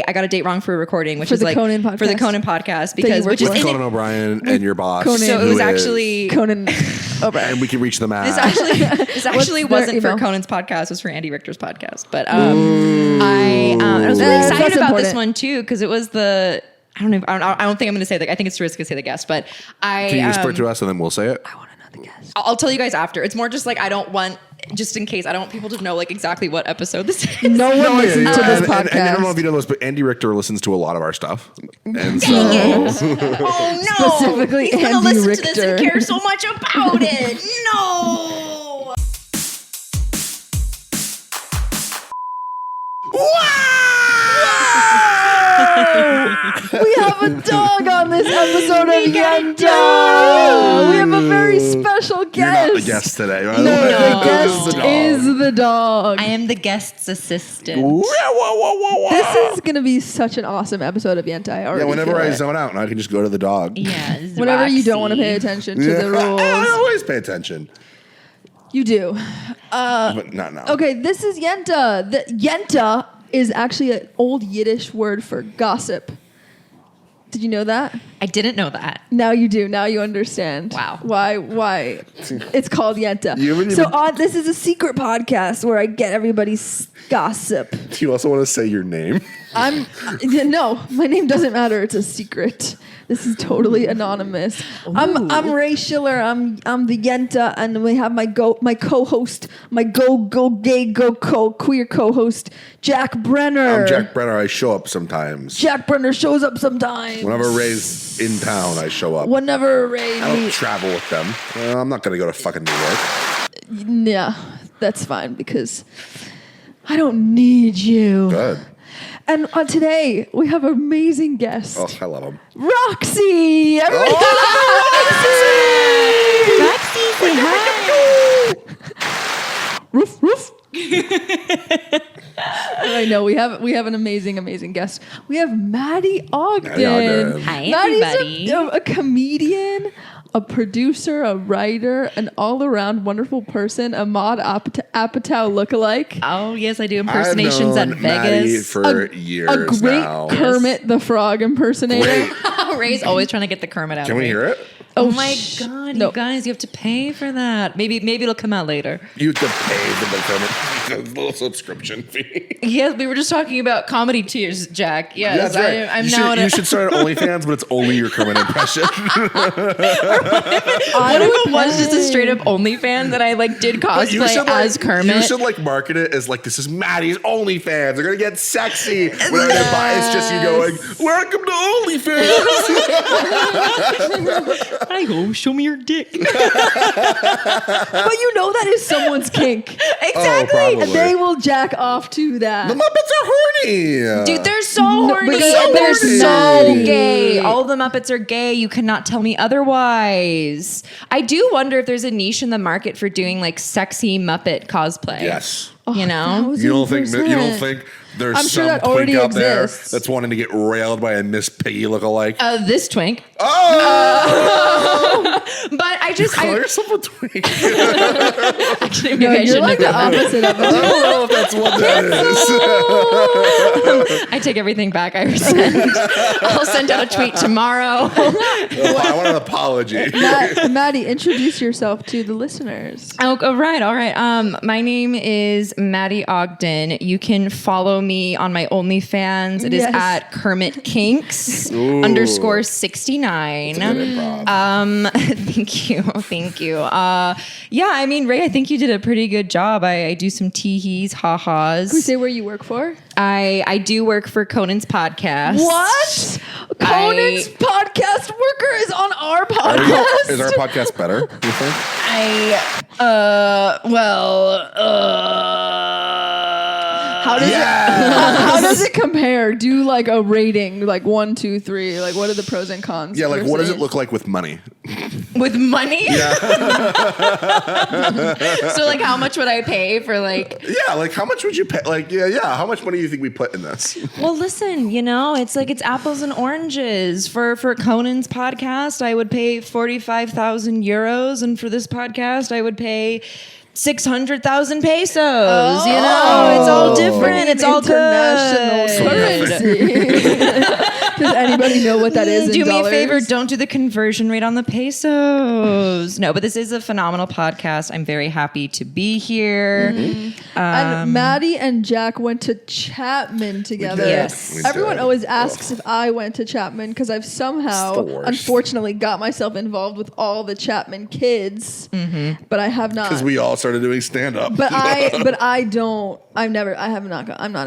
I got a date wrong for a recording, which For is the like Conan podcast? for the Conan podcast because which is With Conan O'Brien and your boss. Conan. so it who was is- actually Conan O'Brien. and we can reach them at. this actually What's their wasn't for email? Conan's podcast. It was for Andy Richter's podcast. But I was really That's excited about this important. one too because it was the. I don't know. I don't think I'm going to say that. I think it's too risky to say the guest, but Can you whisper it to us and then we'll say it? I want to know the guest. I'll tell you guys after. It's more just like I don't want, just in case, I don't want people to know like exactly what episode this is. No one listens to this podcast. And I don't know if you know this, but Andy Richter listens to a lot of our stuff. And so, Oh no! Specifically He's gonna Andy listen to this and Richter. care so much about it. No! We have a dog on this episode of Yenta. We have a very special guest. you're not the guest today, by the No, way. the guest This is the dog. I am the guest's assistant. This is going to be such an awesome episode of Yenta. I already Yeah, whenever feel I it. zone out, and I can just go to the dog. Yeah. Whenever you don't want to pay attention to the I rules, always pay attention, you do. but not now. Okay, this is Yenta. Yenta is actually an old Yiddish word for gossip. Did you know that? I didn't know that. Now you do. Now you understand. Wow. Why it's called Yenta. You haven't So even- this is a secret podcast where I get everybody's gossip. Do you also want to say your name? No, my name doesn't matter. It's a secret. This is totally anonymous. I'm Raye Schiller. I'm the Yenta, and we have my co-host, my queer co-host, Jack Brenner. I'm Jack Brenner. I show up sometimes. Jack Brenner shows up sometimes. Whenever Ray's in town, I show up. Whenever Raye I don't meets. travel with them. I'm not going to go to fucking New York. Yeah, that's fine because I don't need you. Good. And today we have an amazing guest, Oh, I love him. Roxy. Everybody, Roxy, say hi. Roof, roof. I know we have an amazing guest. We have Maddie Ogden. Maddie Ogden. Hi, Maddie's everybody. a comedian, a producer, a writer, an all-around wonderful person, a Maud Apatow lookalike. Oh yes, I do impersonations I've at known Maddie Vegas. for years A great now. Kermit the Frog impersonator. Great. Ray's always trying to get the Kermit out. Can of we me. hear it? Oh my sh- god, no. you guys, you have to pay for that. Maybe it'll come out later. You have to pay for the Kermit. A little subscription fee. Yes, we were just talking about comedy tiers, Jack. Yes, That's right. I'm you now. should, you should start an OnlyFans, but it's only your Kermit impression. What if it was just a straight up OnlyFans that I like did cosplay as Kermit? You should like market it as like, this is Maddie's OnlyFans. They're gonna get sexy. When they buy, it's just you going, welcome to OnlyFans. I go, show me your dick. But you know that is someone's kink. Exactly. probably. And they will jack off to that. The Muppets are horny. Dude, they're so horny. but They're they're so horny. gay. All the Muppets are gay. You cannot tell me otherwise. I do wonder if there's a niche in the market for doing like sexy Muppet cosplay. Yes. You know? You don't think 1000%. there's I'm sure some that already twink out there exists. that's wanting to get railed by a Miss Piggy lookalike? This twink. Oh! But I just Call I yourself a twink. actually No, maybe I you're shouldn't like have the done that. opposite of I it. don't know if that's what that is. I take everything back. I rescind. I'll send out a tweet tomorrow. I want an apology. Maddie, introduce yourself to the listeners. Oh, all right. My name is Maddie Ogden. You can follow me on my OnlyFans. It is Yes. at Kermit Kinks Ooh. _69. Good improv. Thank you. Yeah, I mean, Raye, I think you did a pretty good job. I do some tee-hees, ha-has. Can we say where you work for? I do work for Conan's podcast. What? Conan's podcast worker is on our podcast. Is our podcast better, you think? How does it compare? Do like a rating, like 1, 2, 3. Like, what are the pros and cons? Yeah, like what does it versus- look like with money? With money? Yeah. So, like, how much would I pay for, like... Yeah, like how much would you pay? Like, yeah. How much money do you think we put in this? Well, listen, you know, it's like it's apples and oranges. For Conan's podcast, I would pay 45,000 euros. And for this podcast, I would pay 600,000 pesos. You know, it's all different. It's all international good. currency. Does anybody know what that is? Do in me dollars? a favor, don't do the conversion rate on the pesos. No, but this is a phenomenal podcast. I'm very happy to be here. And Maddie and Jack went to Chapman together. Yes. We Everyone did. always asks if I went to Chapman because I've somehow, It's the worst. unfortunately, got myself involved with all the Chapman kids, but I have not. Because we all started doing stand-up. But I don't. I'm not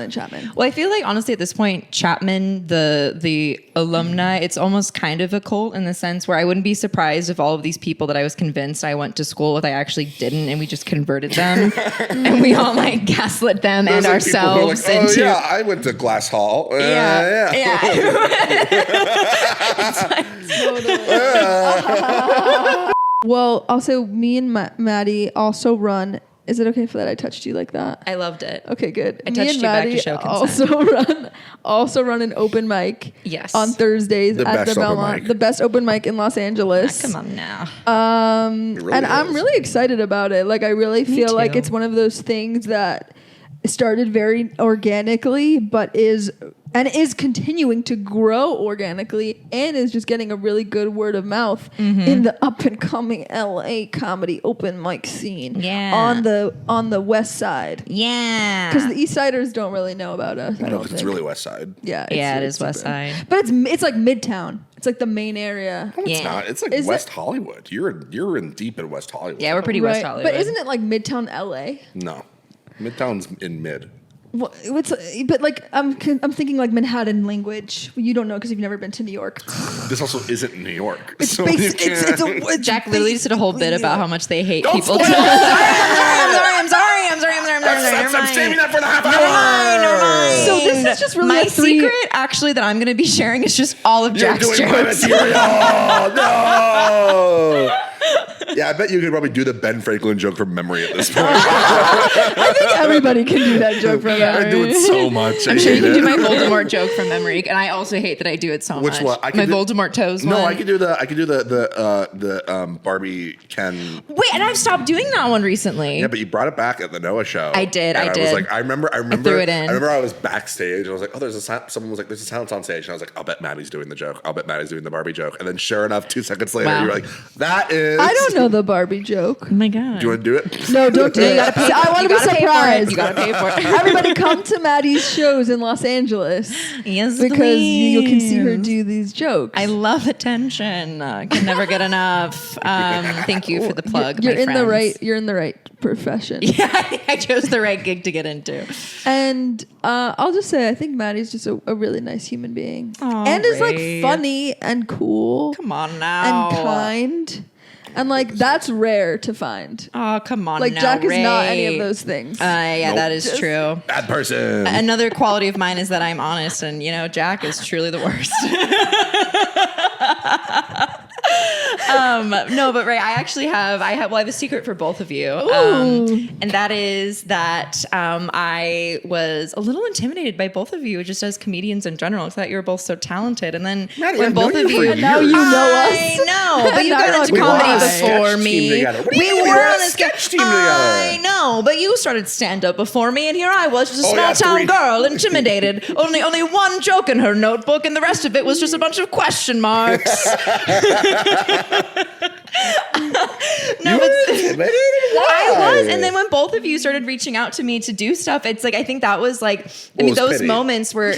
in Chapman. Well, I feel like honestly at this point, Chapman, the alumni, it's almost kind of a cult in the sense where I wouldn't be surprised if all of these people that I was convinced I went to school with, I actually didn't, and we just converted them, and we all like gaslit them and There's, like, people who are Oh, ourselves like, into. yeah, I went to Glass Hall. Yeah. Well, also me and Maddie also run. Is it okay for that I touched you like that? I loved it. Okay, good. I Me touched and you back to Maddie show consent. also run an open mic. Yes. On Thursdays The at best the open Belmont, mic. the best open mic in Los Angeles. Come on now. It really And I'm is. really excited about it. Like I really feel like too. it's one of those things that started very organically, but is continuing to grow organically and is just getting a really good word of mouth in the up and coming LA comedy open mic scene. Yeah. On the west side. Yeah. Because the East Siders don't really know about us. I No, don't 'cause it's think. really West Side. Yeah, Yeah, it is super- West Side. But it's like Midtown. It's like the main area. No, it's Yeah. not. It's like Is West Hollywood. You're in deep in West Hollywood. Yeah, we're pretty West Hollywood. But isn't it like Midtown LA? No. Midtown's in mid. Well, but like I'm thinking like Manhattan language. You don't know because you've never been to New York. This also isn't New York. It's so basi- you it's can't- a Jack literally just did a whole bit about how much they hate Don't people. spoil I'm it. sorry. I'm saving that for the half hour. Never mind. So this is just really my a three- secret. Actually, that I'm going to be sharing is just all of You're Jack's doing my jokes. material. No. Yeah, I bet you could probably do the Ben Franklin joke from memory at this point. I think everybody can do that joke from I do it so much. I'm sure you can do my Voldemort joke from memory, and I also hate that I do it so Which much. one? I My can do- Voldemort toes No, one. I could do the Barbie Ken. Wait, and I've stopped doing that one recently. Yeah, but you brought it back at the Noah show. I did, And I was did. like, I remember. threw it in. I remember I was backstage. And I was like, oh, someone was like, there's a silence on stage. And I was like, I'll bet Maddie's doing the joke. I'll bet Maddie's doing the Barbie joke. And then sure enough, 2 seconds later, Wow. you're like, that is. I don't know the Barbie joke. Oh my god. Do you want to do it? No, don't do it. I want to be surprised. You gotta pay for it. Everybody come to Maddie's shows in Los Angeles Yes, because you can see her please. do these jokes. I love attention. Can never get enough. Thank you for the plug. You're my in the friends. right. You're in the right profession. Yeah, I chose the right gig to get into. And I'll just say, I think Maddie's just a really nice human being, Aw, and is like Raye. funny and cool Come on now. and kind, and like that's rare to find. Oh, come on Like now, Jack is not any Ray. of those things. Yeah, Nope. that is true. Bad person. Another quality of mine is that I'm honest, and Jack is truly the worst. No, but Ray, I have a secret for both of you, and that is that I was a little intimidated by both of you, just as comedians in general. I thought you were both so talented, and then Maddie, when I've both known of you for you, years. Now you know us. I know, but you Now got you're into like, comedy why? before Sketch team me. together. What do you We mean? were We were on a a sketch team I together. know, but you started stand up before me, and here I was, just a Oh, small yeah, town 3. girl, intimidated. only one joke in her notebook, and the rest of it was just a bunch of question marks. No, but I was, and then when both of you started reaching out to me to do stuff, it's like I think that was like What was those pity? moments were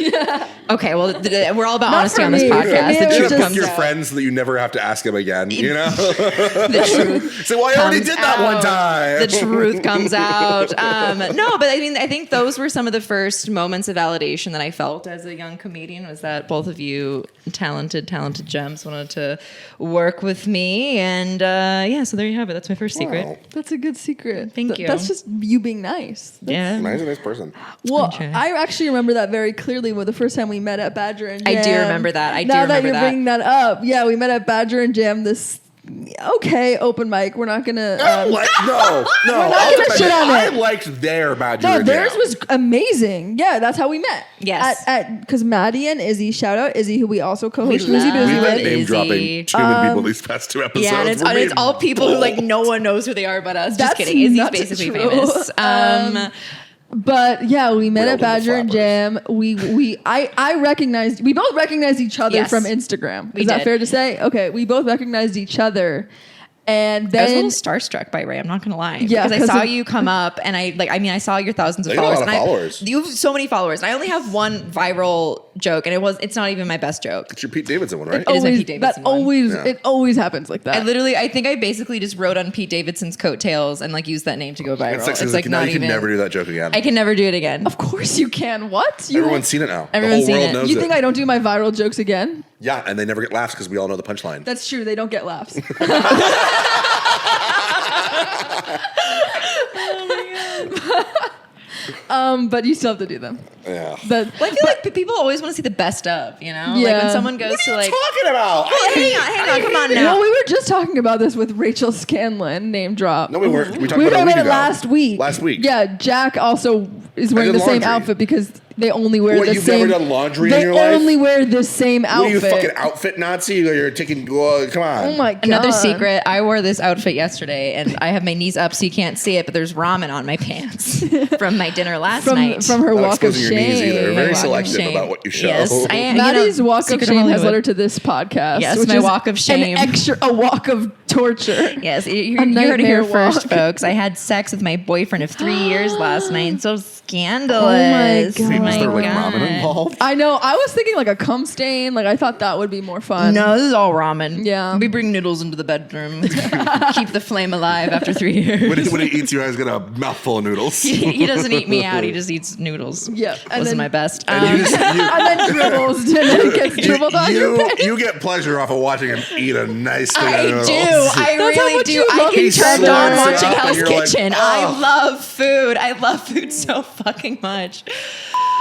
okay. Well, we're all about Not honesty for on this me. For podcast. me, The it was truth just- comes your out. friends so that you never have to ask him again. You know. The truth. So I already comes did that one out. time. The truth comes out. No, but I think those were some of the first moments of validation that I felt as a young comedian, was that both of you talented gems wanted to work with me, and so there you have it. That's my first secret. Wow. That's a good secret. Thank you. That's just you being nice. Yeah. Nice, a nice person. Well, Okay. I actually remember that very clearly with the first time we met at Badger and Jam. I do remember that. I do now that remember you're that. bringing that up, yeah, we met at Badger and Jam this okay, open mic. We're not gonna. No. not gonna shit on I it. liked their Mad No, Junior theirs Jam. was amazing. Yeah, that's how we met. Yes. Because Maddie and Izzy, shout out Izzy, who we also co-host We Woozy love Boozy We've been with. name Izzy. dropping too many people these past 2 episodes. Yeah, and it's, We're and it's being all people who like bold. no one knows who they are but us. Just That's kidding. Izzy's not basically true. famous. But yeah, we met We're at all in the Badger and Jam. We both recognized each other Yes. from Instagram. We Is that did. fair to say? Okay, we both recognized each other. And I was a then little starstruck by Raye. I'm not gonna lie. Yeah, because I 'cause saw of- you come up, and I saw your thousands of You got a followers. lot of and followers. You have so many followers. And I only have one viral joke, and it's not even my best joke. It's your Pete Davidson one, right? It is my Pete that Davidson one. Yeah. it always happens like that. I think I basically just wrote on Pete Davidson's coattails and like used that name to go viral. It's It's like like now not you can even. never do that joke again. I can never do it again. Of course you can. What? Everyone's seen it now. Everyone's the whole seen world it. knows You it. think I don't do my viral jokes again? Yeah, and they never get laughs because we all know the punchline. That's true. They don't get laughs. But you still have to do them. Yeah. But Well, I feel like people always want to see the best of, you know? Like Yeah. when someone goes What to are you like. talking about? Hang on, come on now. well, we were just talking about this with Rachel Scanlon, name drop. No, we weren't. We talked We were about talking it a about week it ago. last week. Last week. Yeah, Jack also is wearing did the same laundry. outfit because they only wear What, the you've same. never done laundry in they your life? only wear the same What are you, outfit. fucking outfit Nazi? Or you're taking. Well, come on. Oh my god! Another secret, I wore this outfit yesterday and I have my knees up so you can't see it, but there's ramen on my pants from my dinner last night. from her Not walk of exposing your knees shame. either. My Very walk of selective shame. about what you show. Yes, I am. Maddie's walk of Secret shame has Hollywood. led her to this podcast. Yes, which my is walk of shame. a walk of torture. Yes, you A heard it here nightmare first, walk. folks. I had sex with my boyfriend of 3 years last night. So scandalous. Oh my God. Is there like God. ramen involved? I know. I was thinking like a cum stain. Like I thought that would be more fun. No, this is all ramen. Yeah. We bring noodles into the bedroom. Keep the flame alive after 3 years. When he eats you, he's got a mouthful of noodles. He doesn't eat me out. He just eats noodles. Yeah, and Wasn't then- my best. And you, just, and then dribbles. And then it gets dribbled on your face. you get pleasure off of watching him eat a nice thing I of noodles. do. I That's how really much do. you I love get each turned other. on watching Yeah, Hell's you're like, Kitchen. "Oh." I love food. I love food so fucking much.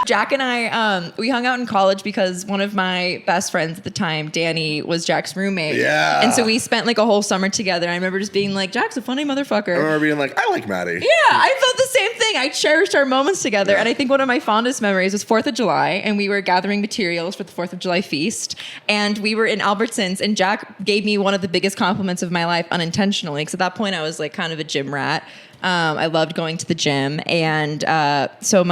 Jack and I, we hung out in college because one of my best friends at the time, Danny, was Jack's roommate. Yeah. And so we spent like a whole summer together. I remember just being like, Jack's a funny motherfucker. I remember being like, I like Maddie. Yeah, I felt the same thing. I cherished our moments together. Yeah. And I think one of my fondest memories was 4th of July, and we were gathering materials for the 4th of July feast. And we were in Albertsons, and Jack gave me one of the biggest compliments of my life unintentionally. Because at that point, I was like kind of a gym rat. I loved going to the gym. And so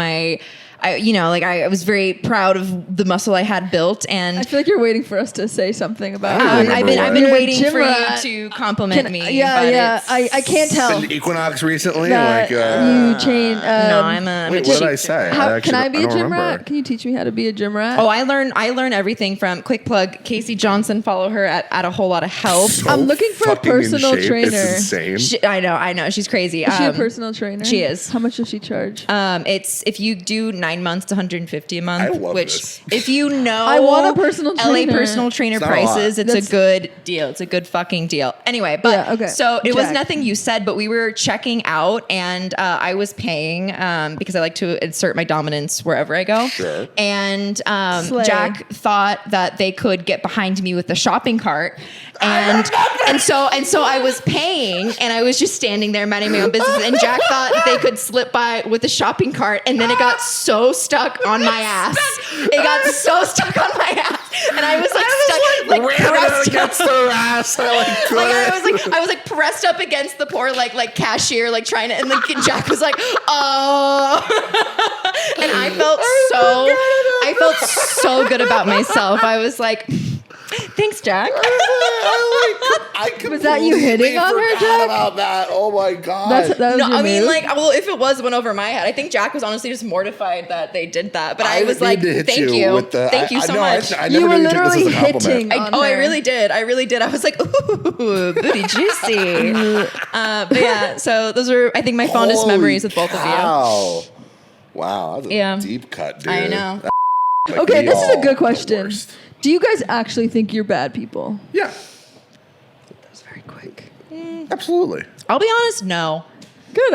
I was very proud of the muscle I had built. I And feel like you're waiting for us to say something about. I don't I've remember been what. waiting Gym for rat. you to compliment Can- me. yeah, but yeah. it's- I can't tell. An Equinox recently? That you chain. No, I'm a Wait, cheap what did I gym say? rat. How, actually can I be a don't gym remember. rat? Can you teach me how to be a gym rat? Oh, I learn everything from quick plug Casey Johnson. Follow her at a whole lot of help. So I'm looking for a fucking in personal shape. trainer. It's insane. I know, she's crazy. Is she a personal trainer? she is. How much does she charge? It's if you do 9 months, it's 150 a month. I love which, this. if you know, I want a personal LA trainer. personal trainer It's not a lot. prices, it's That's- a good deal. It's a good fucking deal. Anyway, but Yeah, okay. so it was Jack. nothing you said, but we were checking out, and I was paying because I like to insert my dominance wherever I go. Sure. And Slay. Jack thought that they could get behind me with the shopping cart. And so I was paying, and I was just standing there minding my own business. And Jack thought that they could slip by with the shopping cart, and then it got so stuck on my ass. It got so stuck on my ass, and I was like stuck, like Ran it pressed against her ass. I like, I was like pressed up against the poor like cashier, like trying to, and like Jack was like, oh, and I felt so good about myself. I was like, thanks, Jack. Was that you hitting on her, forgot Jack? about that. Oh my god. that was No, your I mean, move? like, well, if it went over my head. I think Jack was honestly just mortified that they did that. But I was would like, need to hit thank you you, with the- thank you I so know, much. I You never were knew you took this as a literally compliment. hitting. I really did. I was like, ooh, booty juicy. But yeah, so those are, I think, my fondest Holy memories with both of you. cow. Wow, that's a Yeah. deep cut, dude. I know. Like, Okay, we this is a all good the question. worst. Do you guys actually think you're bad people? Yeah, That was very quick. absolutely. I'll be honest, no. Good.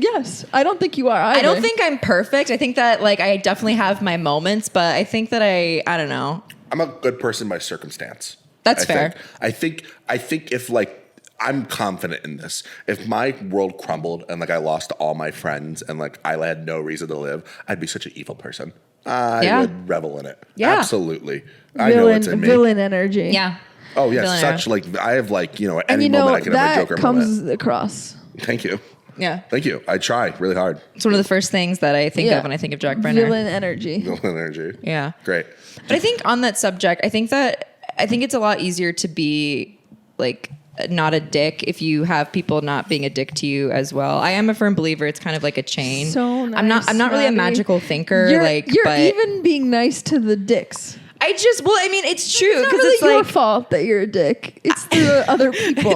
Yes. I don't think you are. Either. I don't think I'm perfect. I think that like I definitely have my moments, but I think that I don't know. I'm a good person by circumstance. That's I fair. think. I think if like I'm confident in this. If my world crumbled and like I lost all my friends and like I had no reason to live, I'd be such an evil person. I would revel in it. Yeah. Absolutely. I know it's in me. Villain energy. Yeah. Oh yes, Villain such like I have like at And any you know, moment I can have a that Joker comes moment. across. Thank you. Yeah. Thank you. I try really hard. It's one of the first things that I think of when I think of Jack Brenner. Villain energy. Villain energy. Yeah. Great. But I think on that subject, I think it's a lot easier to be like not a dick if you have people not being a dick to you as well. I am a firm believer it's kind of like a chain. So nice, I'm not really a Maddie. magical thinker. You're but even being nice to the dicks. It's true It's not because really it's your like fault that you're a dick. It's the other people.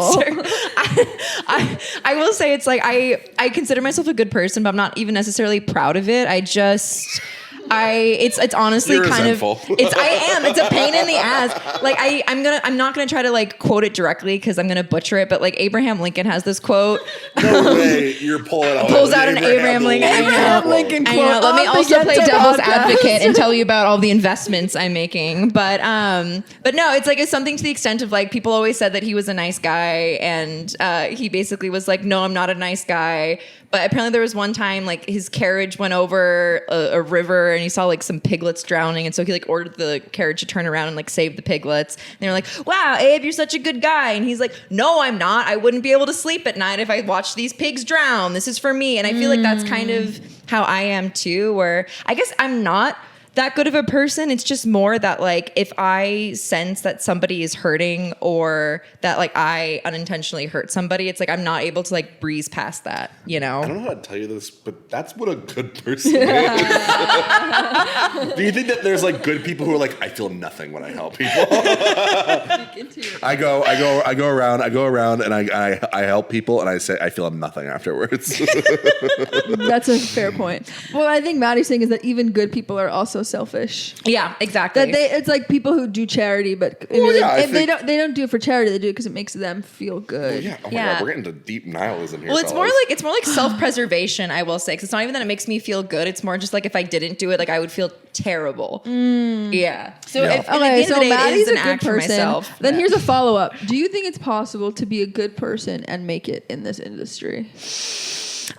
I will say it's like I consider myself a good person, but I'm not even necessarily proud of it. It's honestly You're kind resentful. of it's a pain in the ass. Like I'm not gonna try to like quote it directly because I'm gonna butcher it, but like Abraham Lincoln has this quote. No way you're pulling out. Pulls out an Abraham Lincoln. I know. Abraham Lincoln I quote. know. Let me on the also play Yenta devil's podcast. advocate and tell you about all the investments I'm making. But no, it's something to the extent of like people always said that he was a nice guy, and he basically was like, no, I'm not a nice guy. But apparently there was one time like his carriage went over a river and he saw like some piglets drowning, and so he like ordered the carriage to turn around and like save the piglets. And they were like, wow, Abe, you're such a good guy. And he's like, no, I'm not. I wouldn't be able to sleep at night if I watched these pigs drown. This is for me. And I feel like that's kind of how I am too, where I guess I'm not that good of a person. It's just more that like if I sense that somebody is hurting or that like I unintentionally hurt somebody, it's like I'm not able to like breeze past that, you know? I don't know how to tell you this, but that's what a good person is. Do you think that there's like good people who are like, I feel nothing when I help people? I go around and I help people and I say I feel nothing afterwards. That's a fair point. What I think Maddie's saying is that even good people are also selfish. Yeah, exactly. That it's like people who do charity, but if they don't do it for charity, they do it because it makes them feel good. Yeah. Oh my Yeah. God, we're getting to deep nihilism here. Well, it's more fellas. like self-preservation, I will say, because it's not even that it makes me feel good. It's more just like if I didn't do it, like I would feel terrible. Yeah. So Yeah. if at the end of the day, it Maddie's is an a good act for person. myself. Then here's a follow-up. Do you think it's possible to be a good person and make it in this industry?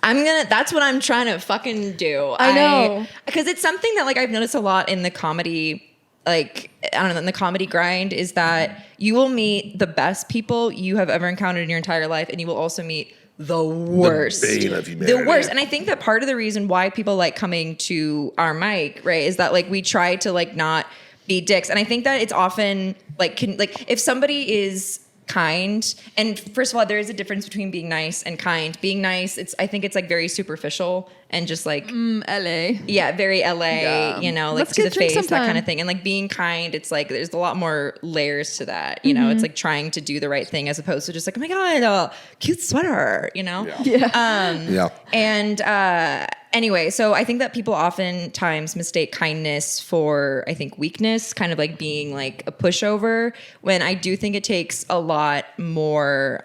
That's what I'm trying to fucking do. I know. Because it's something that like I've noticed a lot in the comedy, like, I don't know, in the comedy grind is that you will meet the best people you have ever encountered in your entire life, and you will also meet the worst. The bane of humanity. The worst. And I think that part of the reason why people like coming to our mic, right, is that like we try to like not be dicks. And I think that it's often like if somebody is kind, and first of all, there is a difference between being nice and kind. Being nice, I think it's like very superficial and just like LA. yeah, very LA, Yeah. you know, like Let's to the get drinks face, that sometime. kind of thing. And like being kind, it's like there's a lot more layers to that, you know. It's like trying to do the right thing as opposed to just like, oh my God, cute sweater, you know. Yeah. Yeah. And anyway, so I think that people oftentimes mistake kindness for, I think, weakness, kind of like being like a pushover, when I do think it takes a lot more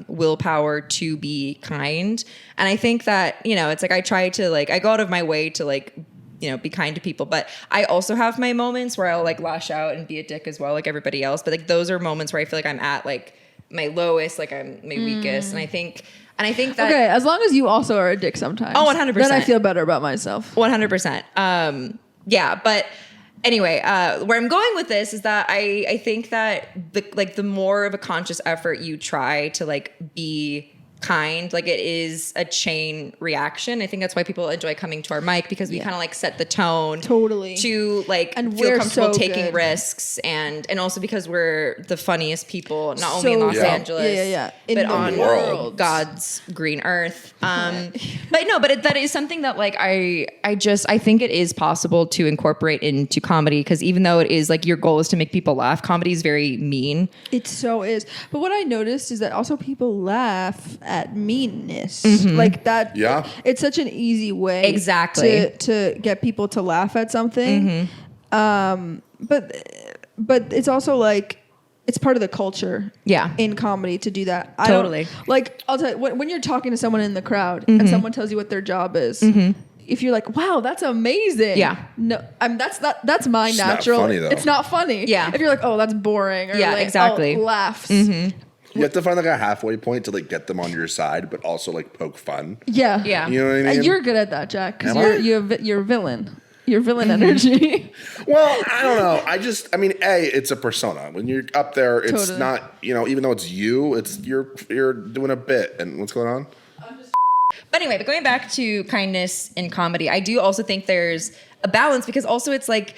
willpower to be kind. And I think that, you know, it's like I try to like, I go out of my way to like, you know, be kind to people, but I also have my moments where I'll like lash out and be a dick as well, like everybody else. But like those are moments where I feel like I'm at like my lowest, like I'm my weakest. And I think that Okay, as long as you also are a dick sometimes. Oh, 100%. Then I feel better about myself. 100%. Yeah, but anyway, where I'm going with this is that I think that the more of a conscious effort you try to like be kind, like it is a chain reaction. I think that's why people enjoy coming to our mic, because we kind of like set the tone Totally. to like And feel we're comfortable so taking good. risks, and also because we're the funniest people, not only in Los Yeah. Angeles, Yeah. In but the on world. God's green earth. But that is something that like I think it is possible to incorporate into comedy, because even though it is like your goal is to make people laugh, comedy is very mean. It so is. But what I noticed is that also people laugh at meanness. Like that. Yeah. It's such an easy way Exactly. to get people to laugh at something. But it's also like it's part of the culture. Yeah. In comedy to do that. Totally. Like I'll tell you, when you're talking to someone in the crowd and someone tells you what their job is. If you're like, wow, that's amazing. Yeah. No, that's my It's not natural. funny, though. It's not funny. Yeah. If you're like, oh, that's boring. Or Yeah, like, exactly. oh, laughs. You have to find like a halfway point to like get them on your side, but also like poke fun. Yeah. Yeah. You know what I mean? You're good at that, Jack, because Am I? you're a villain. You're villain energy. Well, I don't know. I mean, it's a persona. When you're up there, it's Totally. not, even though it's you, it's you're doing a bit. And what's going on? But anyway, but going back to kindness in comedy, I do also think there's a balance because also it's like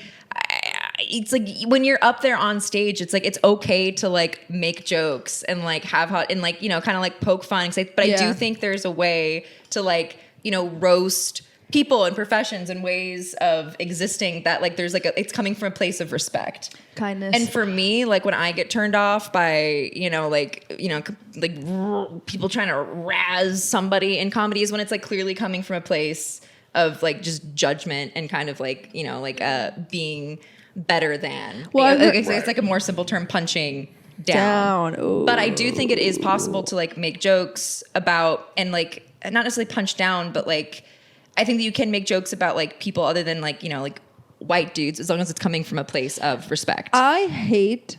when you're up there on stage, it's like it's okay to like make jokes and like have hot and like kind of like poke fun. But I do think there's a way to like roast people and professions and ways of existing that like there's like it's coming from a place of respect, Kindness. and for me, like when I get turned off by people trying to razz somebody in comedy is when it's like clearly coming from a place of like just judgment and kind of like being better than. Well, it's like a more simple term, punching down. Ooh. But I do think it is possible to like make jokes about and like not necessarily punch down, but like I think that you can make jokes about like people other than like white dudes as long as it's coming from a place of respect. I hate.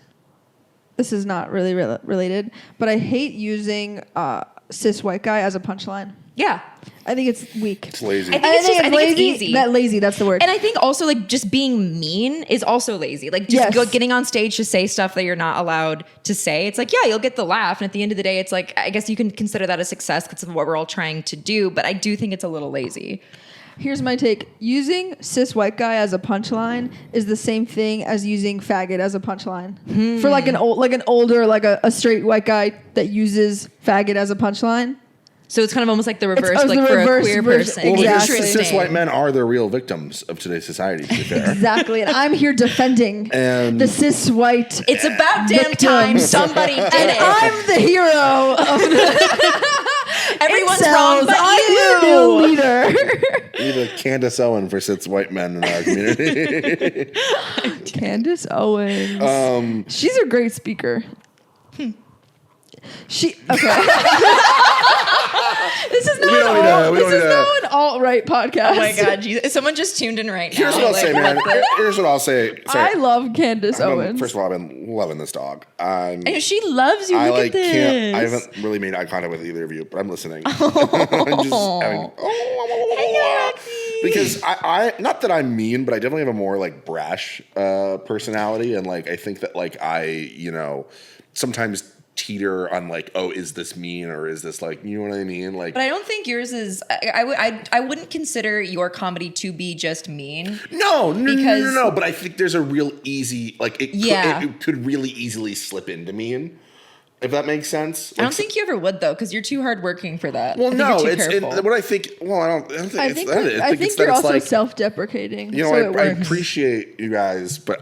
This is not really related, but I hate using cis white guy as a punchline. Yeah. I think it's weak. It's lazy. I think it's lazy. easy. Lazy, that's the word. And I think also like just being mean is also lazy. Like just getting on stage to say stuff that you're not allowed to say. It's like, yeah, you'll get the laugh. And at the end of the day, it's like, I guess you can consider that a success because of what we're all trying to do. But I do think it's a little lazy. Here's my take. Using cis white guy as a punchline is the same thing as using faggot as a punchline. For like an older, like a straight white guy that uses faggot as a punchline. So it's kind of almost like the reverse, It's like the for reverse a queer version. person. Well, Exactly. because cis white men are the real victims of today's society, to be fair. Exactly. And I'm here defending And- the cis white. It's about damn time somebody did And it. I'm the hero of the Everyone's incels. wrong but I'm you. the new leader. You're the Candace Owen for cis white men in our community. Candace Owens. She's a great speaker. She okay. This is not an alt-right podcast. Oh my God, Jesus. Someone just tuned in right now. Here's what I'll say, man. Here's what I'll say. Sorry. I love Candace Owens. First of all, I've been loving this dog. And she loves you. I Look like at this. can't. I haven't really made eye contact with either of you, but I'm listening. I'm just having. Because I not that I'm mean, but I definitely have a more like brash personality, and like I think that like I sometimes teeter on like, oh, is this mean or is this like, you know what I mean? Like, but I don't think yours is. I wouldn't consider your comedy to be just mean. No. Because- But I think there's a real easy like it could really easily slip into mean, if that makes sense. I don't think you ever would though, because you're too hardworking for that. Well, I think no, you're too careful. what I think. Well, I don't think I it's think, that. I think you're it's also like, self-deprecating. you know, so it I works. appreciate you guys, but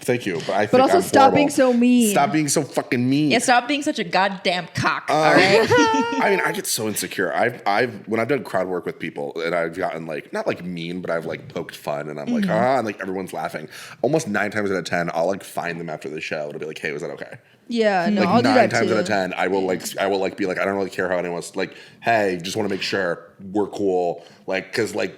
thank you. But I think But also I'm stop horrible. being so mean. Stop being so fucking mean. Yeah, stop being such a goddamn cock. All right. I mean, I get so insecure. When I've done crowd work with people and I've gotten like not like mean, but I've like poked fun and I'm like, and like everyone's laughing. Almost 9 times out of 10, I'll like find them after the show and I'll be like, hey, was that okay? Yeah, no, Like I'll do 9 that times too. out of 10, I will be like, I don't really care how anyone's like, hey, just want to make sure we're cool. Like, because like,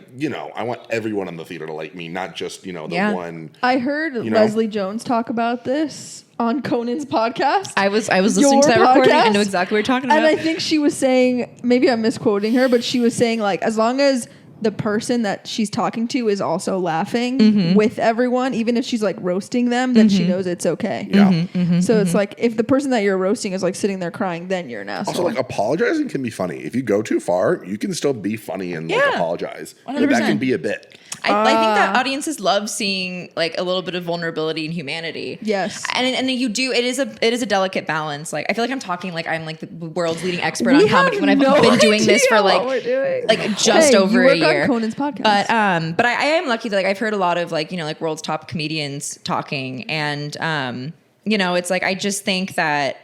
I want everyone in the theater to like me, not just, the one. I heard Leslie Jones talk about this on Conan's podcast. I was listening to that recording. I know exactly what you're talking about. And I think she was saying, maybe I'm misquoting her, but she was saying like, as long as the person that she's talking to is also laughing with everyone, even if she's like roasting them, then she knows it's okay. Yeah. So it's like, if the person that you're roasting is like sitting there crying, then you're an asshole. Also, like apologizing can be funny. If you go too far, you can still be funny and like apologize. Like, that 100%. can be a bit. I think that audiences love seeing like a little bit of vulnerability and humanity. Yes. And you do. It is a delicate balance. Like I feel like I'm talking like I'm like the world's leading expert on comedy when I've been doing this for like just over a year. On Conan's podcast. But I am lucky that like I've heard a lot of like like world's top comedians talking, and it's like I just think that.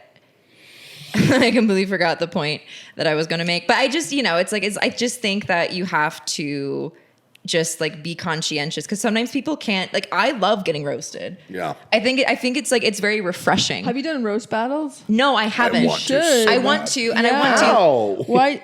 I completely forgot the point that I was going to make, but I just I just think that you have to just like be conscientious, because sometimes people can't, like, I love getting roasted. Yeah. I think it's like, it's very refreshing. Have you done roast battles? No, I haven't. want to I want to, and I want to. Ow. Why?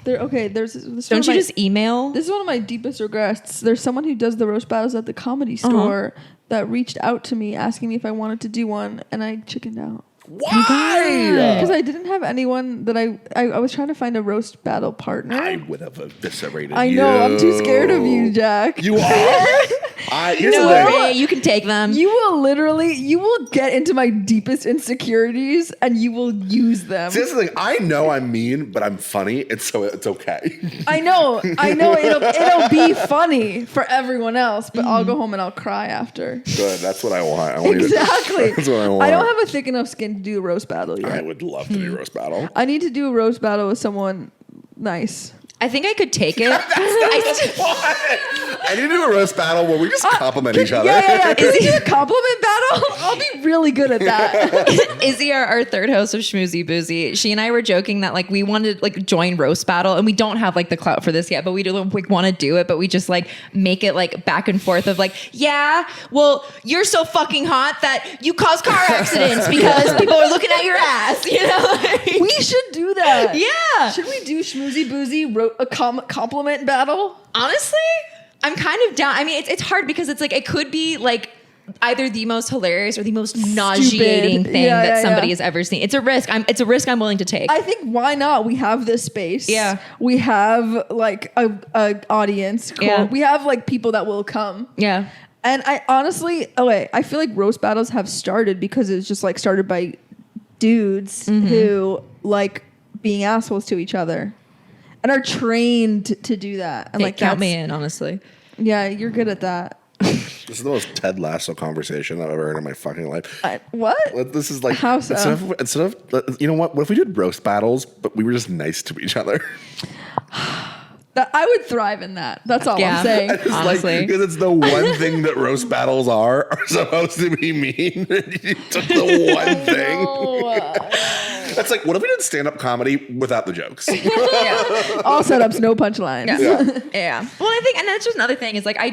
There's this Don't you just email? This is one of my deepest regrets. There's someone who does the roast battles at the Comedy Store that reached out to me asking me if I wanted to do one, and I chickened out. Why? Because I didn't have anyone that I was trying to find a roast battle partner. I would have eviscerated I you. know. I'm too scared of you, Jack. You are? Here's the thing. Raye, you can take them. You will get into my deepest insecurities and you will use them. See, that's the thing. I know I'm mean, but I'm funny, and so it's okay. I know. It'll be funny for everyone else, but I'll go home and I'll cry after. Good. That's what I want. I want Exactly. That's what I want. I don't have a thick enough skin to do a roast battle yet. I would love to do roast battle. I need to do a roast battle with someone nice. I think I could take it. I need to do a roast battle where we just compliment each other. Yeah. Can we do a compliment battle? I'll be really good at that. Izzy, our third host of Schmoozy Boozy, she and I were joking that like we wanted to like join roast battle, and we don't have like the clout for this yet, but we do like want to do it, but we just like make it like back and forth of like, yeah, well, you're so fucking hot that you cause car accidents because people are looking at your ass, you know? Like, We should do that. yeah. Should we do Schmoozy Boozy a compliment battle? Honestly, I'm kind of down. I mean, it's hard because it's like it could be like either the most hilarious or the most nauseating thing that somebody has ever seen. It's a risk. It's a risk I'm willing to take. I think why not? We have this space. Yeah. We have like a audience. Cool. Yeah. We have like people that will come. Yeah. And I honestly, I feel like roast battles have started because it's just like started by dudes who like being assholes to each other and are trained to do that. And like count me in, honestly. Yeah, you're good at that. This is the most Ted Lasso conversation I've ever heard in my fucking life. What? This is like How so? instead of you know what if we did roast battles, but we were just nice to each other. I would thrive in that. That's all I'm saying. It's Honestly. like, because it's the one thing that roast battles are supposed to be mean. You took the one thing. That's like, what if we did stand-up comedy without the jokes? All setups, no punchlines. Yeah. Well, I think, and that's just another thing is like, I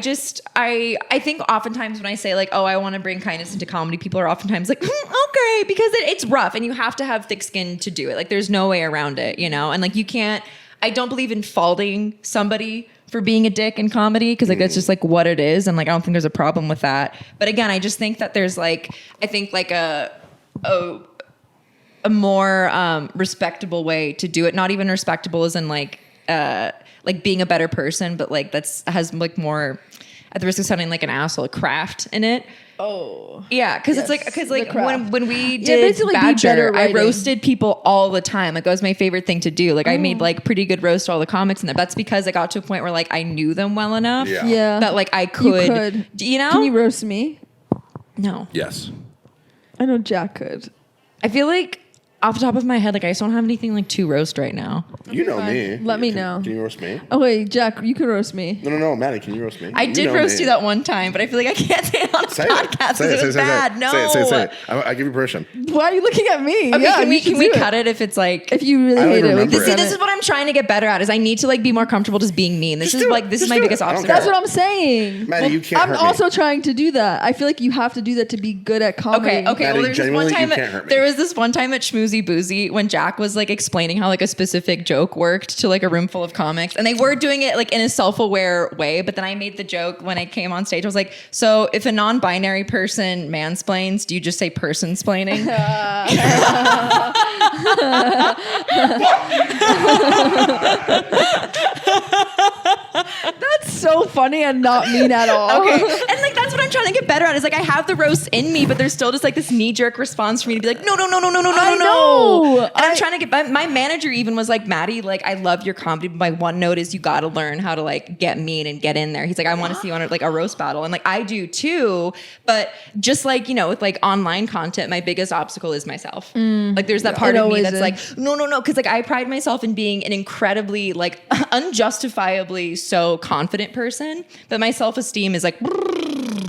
think oftentimes when I say like, oh, I want to bring kindness into comedy, people are oftentimes like, okay, because it's rough and you have to have thick skin to do it. Like there's no way around it, you know? And like, you can't, I don't believe in faulting somebody for being a dick in comedy because like that's just like what it is, and like I don't think there's a problem with that. But again, I just think that there's like I think like a more respectable way to do it. Not even respectable as in like being a better person, but like has like more, at the risk of sounding like an asshole, craft in it. Oh. Yeah, because Yes, it's like craft. when we did basically be Badger, better I writing. roasted people all the time. Like that was my favorite thing to do. Like I made like pretty good roast to all the comics in there. That's because I got to a point where like I knew them well enough Yeah. that like I could. You know? Can you roast me? No. Yes. I know Jack could. I feel like off the top of my head, like I just don't have anything like to roast right now. You know me. Let me know. Can you roast me? Oh wait, Jack, you could roast me. No, Maddie, can you roast me? I did roast you that one time, but I feel like I can't say it on a podcast because it was bad. No. Say it. I give you permission. Why are you looking at me? Okay, Yeah, can we you should can we do it. cut it if it's like If you really I don't hate even it, we remember can it. See, cut this is what I'm trying to get better at. Is I need to like be more comfortable just being mean. This Just is do like it. this is Just my do biggest it. I don't obstacle. That's what I'm saying. Maddie, you can't I'm hurt me. also trying to do that. I feel like you have to do that to be good at comedy. Okay. Maddie, Well, there's this one genuinely, time. you can't hurt me. There was this one time at Schmoozy Boozy when Jack was like explaining how like a specific joke worked to like a room full of comics, and they were doing it like in a self-aware way. But then I made the joke when I came on stage. I was like, "So if a non-binary person mansplains, do you just say person-splaining?" That's so funny and not mean at all. Okay. And like that's what I'm trying to get better at. Is like I have the roast in me, but there's still just like this knee-jerk response for me to be like, no. I know. And I'm trying to get my manager even was like, Maddie, like I love your comedy, but my one note is you gotta learn how to like get mean and get in there. He's like, I want to see you on like a roast battle. And like I do too, but just like, you know, with like online content, my biggest obstacle is myself. Like there's that part It of me always that's is. like, no, because like I pride myself in being an incredibly like unjustifiably so confident person, but my self-esteem is like,